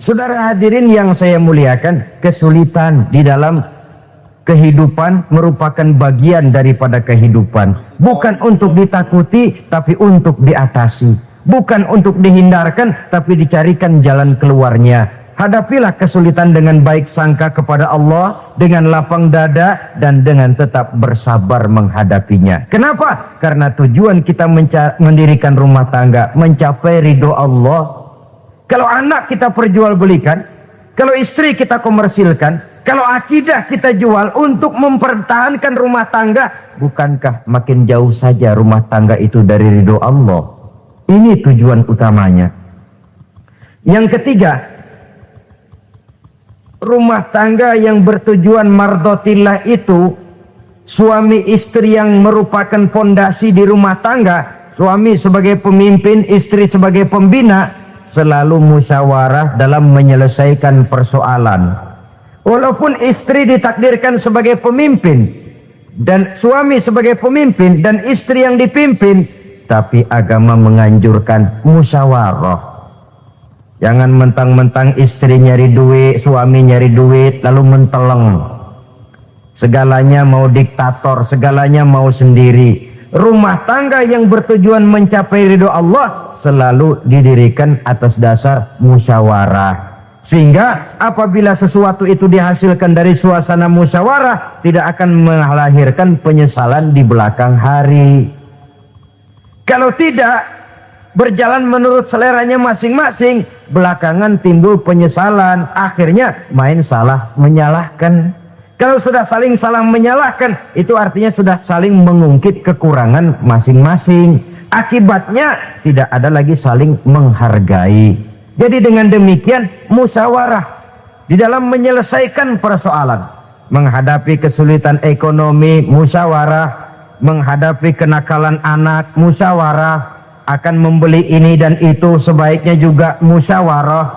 Saudara hadirin yang saya muliakan, kesulitan di dalam kehidupan merupakan bagian daripada kehidupan. Bukan untuk ditakuti, tapi untuk diatasi. Bukan untuk dihindarkan, tapi dicarikan jalan keluarnya. Hadapilah kesulitan dengan baik sangka kepada Allah, dengan lapang dada, dan dengan tetap bersabar menghadapinya. Kenapa? Karena tujuan kita mendirikan rumah tangga, mencapai ridho Allah. Kalau anak kita perjualbelikan, kalau istri kita komersilkan, kalau akidah kita jual untuk mempertahankan rumah tangga, bukankah makin jauh saja rumah tangga itu dari ridho Allah? Ini tujuan utamanya. Yang ketiga, rumah tangga yang bertujuan mardotillah itu, suami istri yang merupakan fondasi di rumah tangga, suami sebagai pemimpin, istri sebagai pembina, selalu musyawarah dalam menyelesaikan persoalan. Walaupun istri ditakdirkan sebagai pemimpin dan suami sebagai pemimpin dan istri yang dipimpin, tapi agama menganjurkan musyawarah. Jangan mentang-mentang istri nyari duit, suami nyari duit, lalu menteleng. Segalanya mau diktator, segalanya mau sendiri. Rumah tangga yang bertujuan mencapai ridho Allah selalu didirikan atas dasar musyawarah. Sehingga apabila sesuatu itu dihasilkan dari suasana musyawarah, tidak akan melahirkan penyesalan di belakang hari. Kalau tidak, berjalan menurut seleranya masing-masing, belakangan timbul penyesalan, akhirnya main salah menyalahkan. Kalau sudah saling salah menyalahkan, itu artinya sudah saling mengungkit kekurangan masing-masing. Akibatnya tidak ada lagi saling menghargai. Jadi dengan demikian musyawarah di dalam menyelesaikan persoalan. Menghadapi kesulitan ekonomi, musyawarah. Menghadapi kenakalan anak, musyawarah. Akan membeli ini dan itu, sebaiknya juga musyawarah.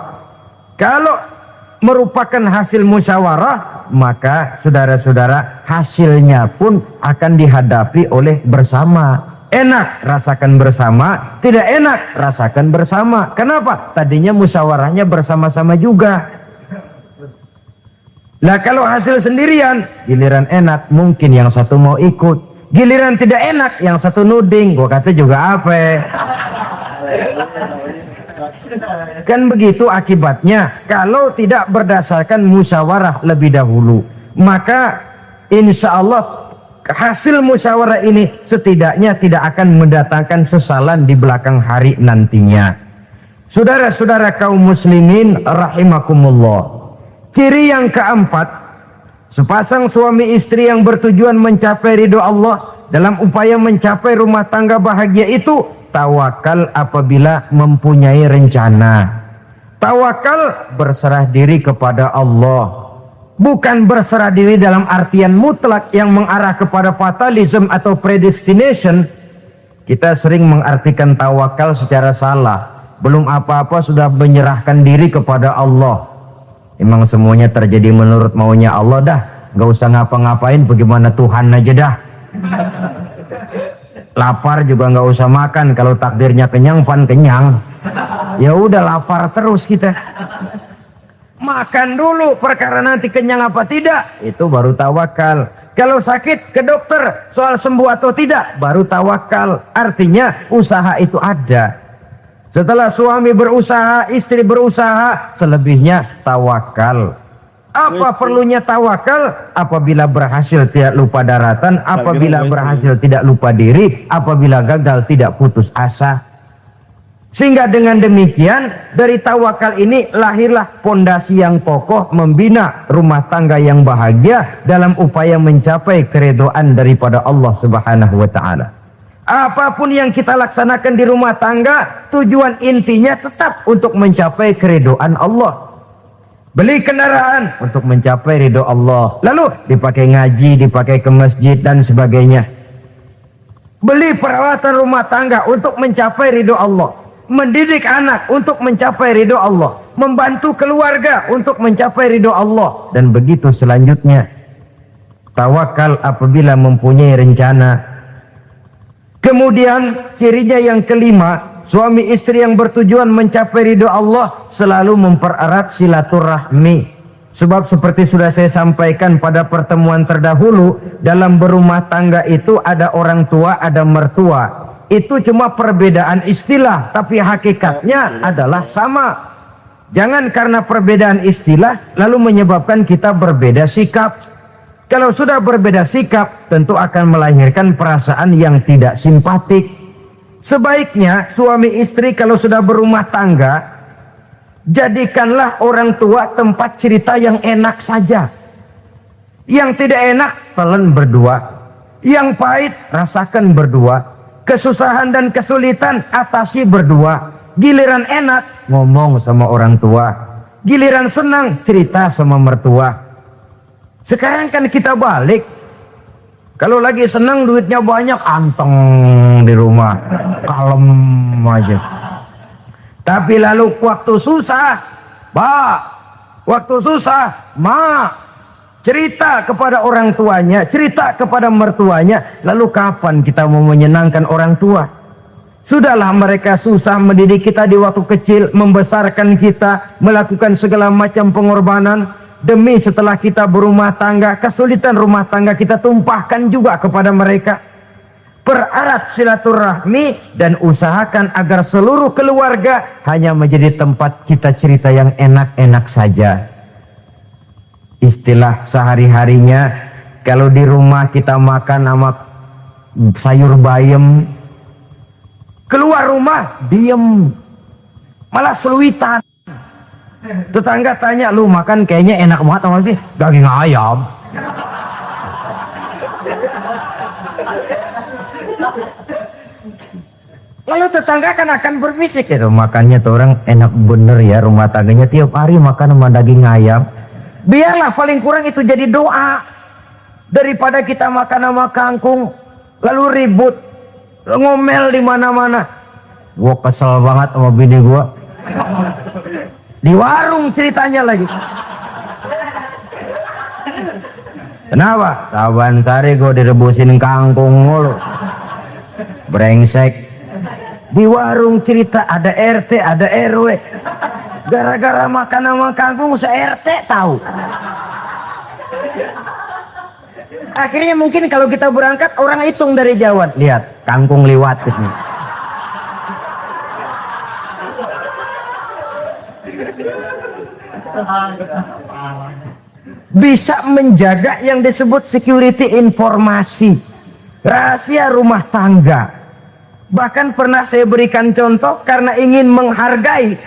Kalau merupakan hasil musyawarah, maka saudara-saudara hasilnya pun akan dihadapi oleh bersama. Enak rasakan bersama, tidak enak rasakan bersama. Kenapa? Tadinya musyawarahnya bersama-sama juga. Lah kalau hasil sendirian, giliran enak mungkin yang satu mau ikut, giliran tidak enak yang satu nuding. Gua kata juga apa? Kan begitu akibatnya kalau tidak berdasarkan musyawarah lebih dahulu. Maka insya Allah hasil musyawarah ini setidaknya tidak akan mendatangkan sesalan di belakang hari nantinya. Saudara-saudara kaum muslimin rahimakumullah. Ciri yang keempat, sepasang suami istri yang bertujuan mencapai ridho Allah dalam upaya mencapai rumah tangga bahagia itu tawakal apabila mempunyai rencana. Tawakal berserah diri kepada Allah. Bukan berserah diri dalam artian mutlak yang mengarah kepada fatalism atau predestination. Kita sering mengartikan tawakal secara salah. Belum apa-apa sudah menyerahkan diri kepada Allah. Emang semuanya terjadi menurut maunya Allah dah. Gak usah ngapa-ngapain, bagaimana Tuhan aja dah. Lapar juga nggak usah makan, kalau takdirnya kenyang pan kenyang. Ya udah lapar terus kita. Makan dulu perkara nanti kenyang apa tidak, itu baru tawakal. Kalau sakit ke dokter, soal sembuh atau tidak baru tawakal. Artinya usaha itu ada. Setelah suami berusaha, istri berusaha, selebihnya tawakal. Apa perlunya tawakal? Apabila berhasil tidak lupa daratan, apabila berhasil tidak lupa diri, apabila gagal tidak putus asa. Sehingga dengan demikian dari tawakal ini lahirlah pondasi yang kokoh membina rumah tangga yang bahagia dalam upaya mencapai keridhaan daripada Allah Subhanahu wa taala. Apapun yang kita laksanakan di rumah tangga, tujuan intinya tetap untuk mencapai keridhaan Allah. Beli kendaraan untuk mencapai ridho Allah. Lalu dipakai ngaji, dipakai ke masjid dan sebagainya. Beli peralatan rumah tangga untuk mencapai ridho Allah. Mendidik anak untuk mencapai ridho Allah. Membantu keluarga untuk mencapai ridho Allah. Dan begitu selanjutnya. Tawakal apabila mempunyai rencana. Kemudian cirinya yang kelima, suami istri yang bertujuan mencapai ridho Allah selalu mempererat silaturahmi. Sebab seperti sudah saya sampaikan pada pertemuan terdahulu, dalam berumah tangga itu ada orang tua, ada mertua. Itu cuma perbedaan istilah, tapi hakikatnya adalah sama. Jangan karena perbedaan istilah lalu menyebabkan kita berbeda sikap. Kalau sudah berbeda sikap, tentu akan melahirkan perasaan yang tidak simpatik. Sebaiknya suami istri kalau sudah berumah tangga, jadikanlah orang tua tempat cerita yang enak saja. Yang tidak enak, telan berdua. Yang pahit, rasakan berdua. Kesusahan dan kesulitan, atasi berdua. Giliran enak, ngomong sama orang tua. Giliran senang, cerita sama mertua. Sekarang kan kita balik. Kalau lagi senang duitnya banyak, anteng di rumah, kalem aja. Tapi lalu waktu susah, Pak, waktu susah, Ma, cerita kepada orang tuanya, cerita kepada mertuanya. Lalu kapan kita mau menyenangkan orang tua? Sudahlah mereka susah mendidik kita di waktu kecil, membesarkan kita, melakukan segala macam pengorbanan. Demi setelah kita berumah tangga, kesulitan rumah tangga kita tumpahkan juga kepada mereka. Pererat silaturahmi dan usahakan agar seluruh keluarga hanya menjadi tempat kita cerita yang enak-enak saja. Istilah sehari-harinya, kalau di rumah kita makan sama sayur bayam, keluar rumah diem, malah seluitan. Tetangga tanya, lu makan kayaknya enak banget apa sih? Daging ayam. Lalu tetangga akan berbisik, itu makannya tuh orang enak bener ya, rumah tangganya tiap hari makan sama daging ayam. Biarlah paling kurang itu jadi doa, daripada kita makan sama kangkung lalu ribut ngomel di mana-mana. Gua kesel banget sama bini gua. Di warung ceritanya lagi. Kenapa? Saban sari gue direbusin kangkung mulu. Brengsek. Di warung cerita ada RT, ada RW. Gara-gara makan sama kangkung se-RT tahu. Akhirnya mungkin kalau kita berangkat orang hitung dari jauh. Lihat, kangkung liwat gitu. Bisa menjaga yang disebut security informasi, rahasia rumah tangga. Bahkan pernah saya berikan contoh karena ingin menghargai.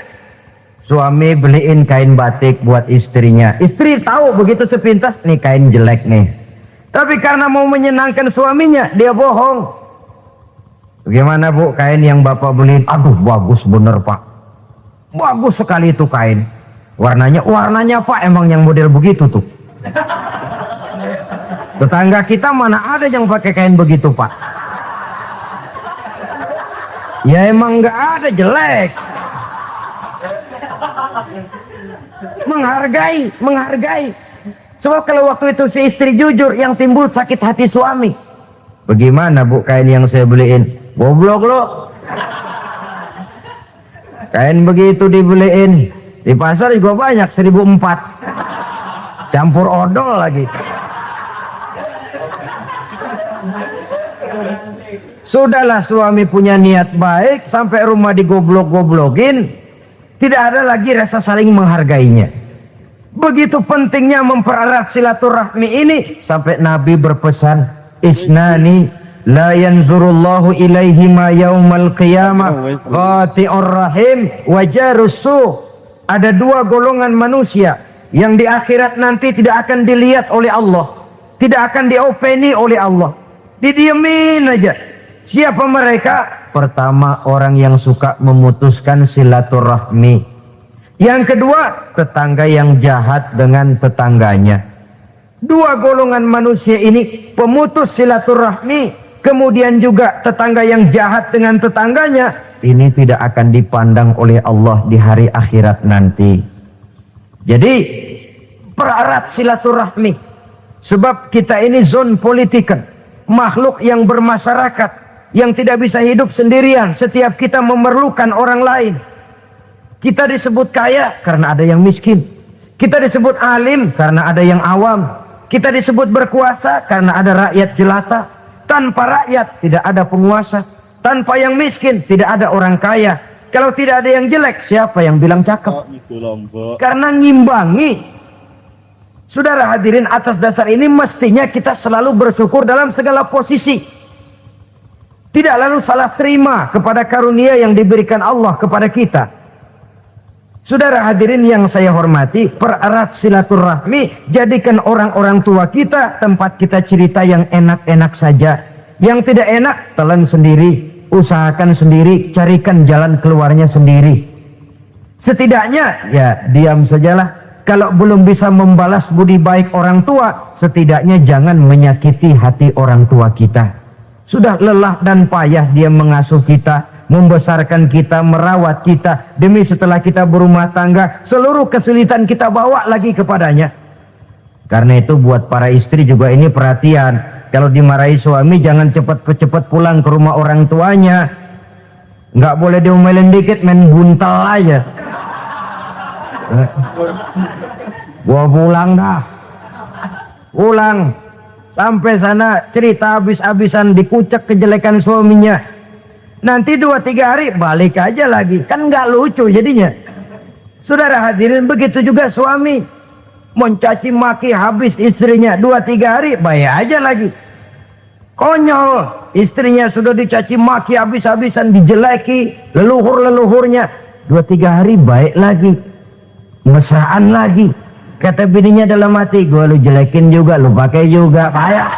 Suami beliin kain batik buat istrinya. Istri tahu begitu sepintas, nih kain jelek nih. Tapi karena mau menyenangkan suaminya, dia bohong. Bagaimana Bu, kain yang Bapak beliin? Aduh, bagus bener Pak. Bagus sekali itu kain. Warnanya Pak emang yang model begitu tuh. Tetangga kita mana ada yang pakai kain begitu Pak? Ya emang nggak ada, jelek. Menghargai. Sebab kalau waktu itu si istri jujur, yang timbul sakit hati suami. Bagaimana Bu kain yang saya beliin? Goblok lo. Kain begitu dibeliin. Di pasar juga banyak 1.400. Campur odol lagi. Sudahlah suami punya niat baik, sampai rumah digoblok-goblokin, tidak ada lagi rasa saling menghargainya. Begitu pentingnya mempererat silaturahmi ini, sampai Nabi berpesan, isnani la yanzurullahu ilaihima yaumal qiyamah qati'ur rahim wa jarussu. Ada dua golongan manusia yang di akhirat nanti tidak akan dilihat oleh Allah, tidak akan diopeni oleh Allah, didiemin aja. Siapa mereka? Pertama, orang yang suka memutuskan silaturahmi. Yang kedua, tetangga yang jahat dengan tetangganya. Dua golongan manusia ini, pemutus silaturahmi, kemudian juga tetangga yang jahat dengan tetangganya. Ini tidak akan dipandang oleh Allah di hari akhirat nanti. Jadi pererat silaturahmi. Sebab kita ini zon politikan, makhluk yang bermasyarakat. yang tidak bisa hidup sendirian. Setiap kita memerlukan orang lain. Kita disebut kaya karena ada yang miskin. Kita disebut alim karena ada yang awam. Kita disebut berkuasa karena ada rakyat jelata. Tanpa rakyat tidak ada penguasa. Tanpa yang miskin tidak ada orang kaya. Kalau tidak ada yang jelek, siapa yang bilang cakep? Karena ngimbangi. Saudara hadirin, atas dasar ini mestinya kita selalu bersyukur dalam segala posisi. Tidak lalu salah terima kepada karunia yang diberikan Allah kepada kita. Saudara hadirin yang saya hormati, pererat silaturahmi, jadikan orang-orang tua kita tempat kita cerita yang enak-enak saja. Yang tidak enak, telan sendiri, usahakan sendiri, carikan jalan keluarnya sendiri. Setidaknya, ya diam sajalah. Kalau belum bisa membalas budi baik orang tua, setidaknya jangan menyakiti hati orang tua kita. Sudah lelah dan payah dia mengasuh kita, membesarkan kita, merawat kita. Demi setelah kita berumah tangga, seluruh kesulitan kita bawa lagi kepadanya. Karena itu buat para istri juga ini perhatian. Kalau dimarahi suami jangan cepat-cepat pulang ke rumah orang tuanya. Nggak boleh diomelin dikit, main buntal aja. Gua pulang dah. Pulang. Sampai sana cerita habis-habisan, dikucek kejelekan suaminya. Nanti 2-3 hari balik aja lagi. Kan nggak lucu jadinya. Saudara hadirin, begitu juga suami. Mencaci maki habis istrinya, 2-3 hari bayar aja lagi. Konyol, istrinya sudah dicaci maki habis-habisan, dijeleki leluhur-leluhurnya, 2-3 hari baik lagi, mesraan lagi. Kata bininya dalam hati, gua lu jelekin juga, lu pakai juga, payah.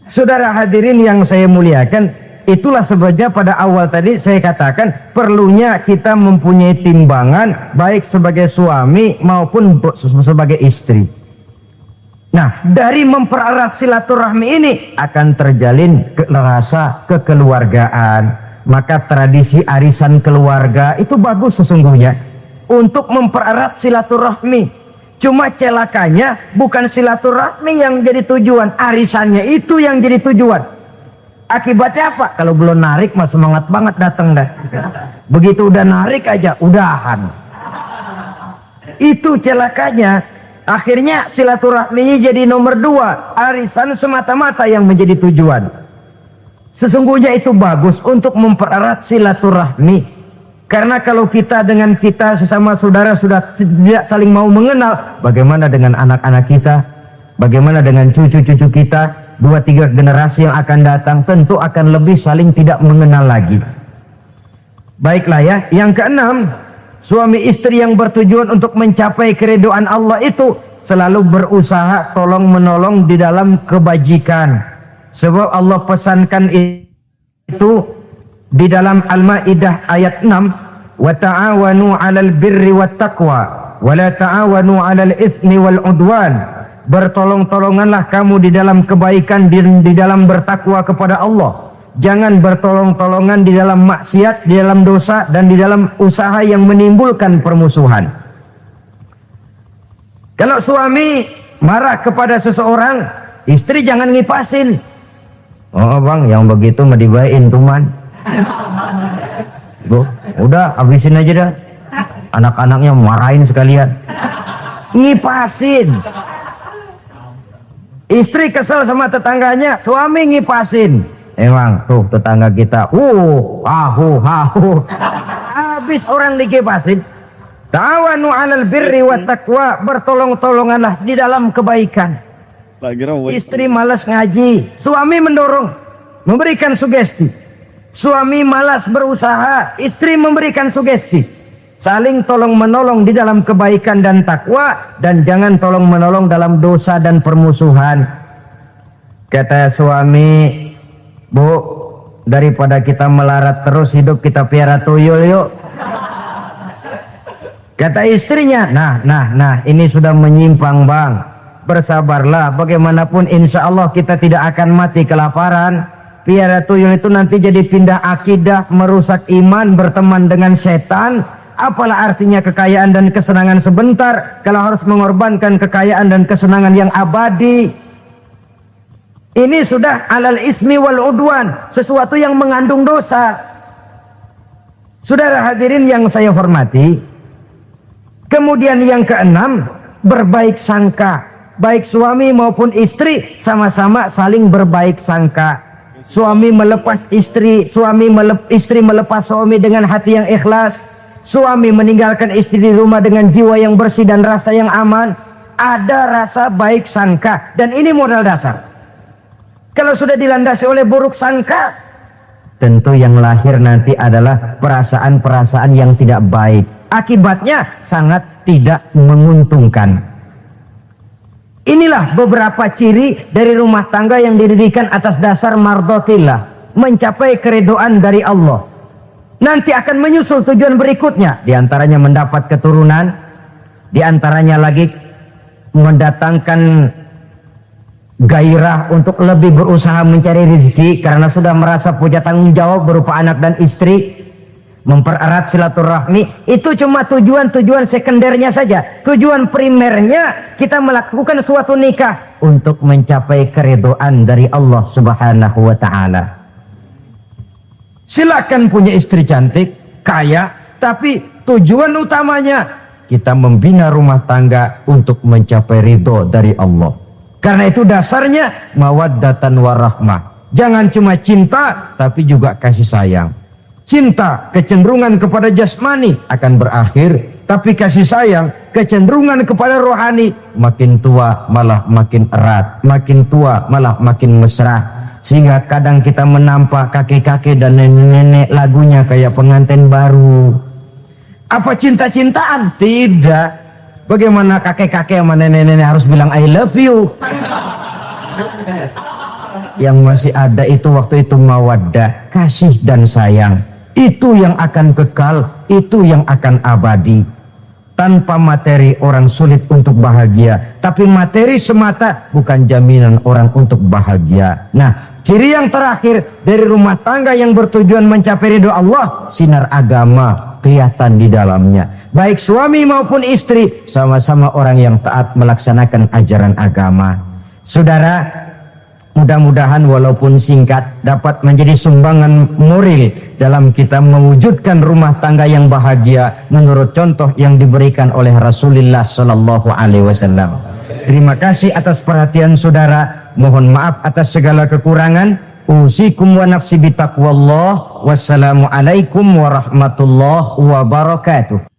Saudara hadirin yang saya muliakan, itulah sebabnya pada awal tadi saya katakan perlunya kita mempunyai timbangan baik sebagai suami maupun sebagai istri. Nah, dari mempererat silaturahmi ini akan terjalin rasa kekeluargaan. Maka tradisi arisan keluarga itu bagus sesungguhnya untuk mempererat silaturahmi. Cuma celakanya bukan silaturahmi yang jadi tujuan, arisannya itu yang jadi tujuan. Akibatnya apa? Kalau belum narik mah semangat banget datang dah. Begitu udah narik aja udahan. Itu celakanya. Akhirnya silaturahminya jadi nomor 2, arisan semata-mata yang menjadi tujuan. Sesungguhnya itu bagus untuk mempererat silaturahmi. Karena kalau kita dengan kita sesama saudara sudah tidak saling mau mengenal, bagaimana dengan anak-anak kita? Bagaimana dengan cucu-cucu kita? 2-3 generasi yang akan datang tentu akan lebih saling tidak mengenal lagi. Baiklah ya, yang keenam, suami istri yang bertujuan untuk mencapai keridhaan Allah itu selalu berusaha tolong menolong di dalam kebajikan. Sebab Allah pesankan itu di dalam Al-Maidah ayat 6, wa ta'awanu 'alal birri wat taqwa wa la ta'awanu 'alal itsmi wal 'udwan. Bertolong-tolonganlah kamu di dalam kebaikan, di dalam bertakwa kepada Allah. Jangan bertolong-tolongan di dalam maksiat, di dalam dosa, dan di dalam usaha yang menimbulkan permusuhan. Kalau suami marah kepada seseorang, istri jangan ngipasin. Oh bang, yang begitu mah dibayain tuman. Bu, udah habisin aja dah. Anak-anaknya marahin sekalian. Ngipasin. Istri kesel sama tetangganya, suami ngipasin. Emang tuh tetangga kita, ahu. Habis orang dikipasin. Ta'awanu 'alal birri wat taqwa, bertolong-tolonganlah di dalam kebaikan. Istri malas ngaji, suami mendorong, memberikan sugesti. Suami malas berusaha, istri memberikan sugesti. Saling tolong menolong di dalam kebaikan dan takwa, dan jangan tolong menolong dalam dosa dan permusuhan. Kata suami, Bu, daripada kita melarat terus hidup, kita piara tuyul yuk. Kata istrinya, nah, ini sudah menyimpang bang. Bersabarlah, bagaimanapun insya Allah kita tidak akan mati kelaparan. Piara tuyul itu nanti jadi pindah akidah, merusak iman, berteman dengan setan. Apalah artinya kekayaan dan kesenangan sebentar kalau harus mengorbankan kekayaan dan kesenangan yang abadi? Ini sudah alal ismi wal udwan, sesuatu yang mengandung dosa. Saudara hadirin yang saya hormati, kemudian yang keenam, berbaik sangka. Baik suami maupun istri sama-sama saling berbaik sangka. Suami melepas istri, istri melepas suami dengan hati yang ikhlas. Suami meninggalkan istri di rumah dengan jiwa yang bersih dan rasa yang aman. Ada rasa baik sangka, dan ini modal dasar. Kalau sudah dilandasi oleh buruk sangka, tentu yang lahir nanti adalah perasaan-perasaan yang tidak baik. Akibatnya sangat tidak menguntungkan. Inilah beberapa ciri dari rumah tangga yang didirikan atas dasar mardhatillah, mencapai keridhaan dari Allah. Nanti akan menyusul tujuan berikutnya, diantaranya mendapat keturunan, diantaranya lagi mendatangkan gairah untuk lebih berusaha mencari rezeki karena sudah merasa punya tanggung jawab berupa anak dan istri. Mempererat silaturahmi, itu cuma tujuan-tujuan sekundernya saja. Tujuan primernya kita melakukan suatu nikah untuk mencapai keridhaan dari Allah Subhanahu wa ta'ala. Silakan punya istri cantik, kaya, tapi tujuan utamanya kita membina rumah tangga untuk mencapai ridho dari Allah. Karena itu dasarnya mawaddatan warahmah. Jangan cuma cinta, tapi juga kasih sayang. Cinta, kecenderungan kepada jasmani akan berakhir, tapi kasih sayang, kecenderungan kepada rohani, makin tua malah makin erat, makin tua malah makin mesra. Sehingga kadang kita menampak kakek-kakek dan nenek-nenek lagunya kayak pengantin baru. Apa cinta-cintaan? Tidak. Bagaimana kakek-kakek sama nenek-nenek harus bilang I love you? Yang masih ada itu waktu itu mawaddah, kasih dan sayang. Itu yang akan kekal, itu yang akan abadi. Tanpa materi orang sulit untuk bahagia, tapi materi semata bukan jaminan orang untuk bahagia. Nah, ciri yang terakhir dari rumah tangga yang bertujuan mencapai ridho Allah, sinar agama kelihatan di dalamnya. Baik suami maupun istri sama-sama orang yang taat melaksanakan ajaran agama. Saudara, mudah-mudahan walaupun singkat dapat menjadi sumbangan moral dalam kita mewujudkan rumah tangga yang bahagia menurut contoh yang diberikan oleh Rasulullah Sallallahu Alaihi Wasallam. Terima kasih atas perhatian saudara. Mohon maaf atas segala kekurangan. Usikum wa nafsi bitaqwallah. Wassalamualaikum warahmatullahi wabarakatuh.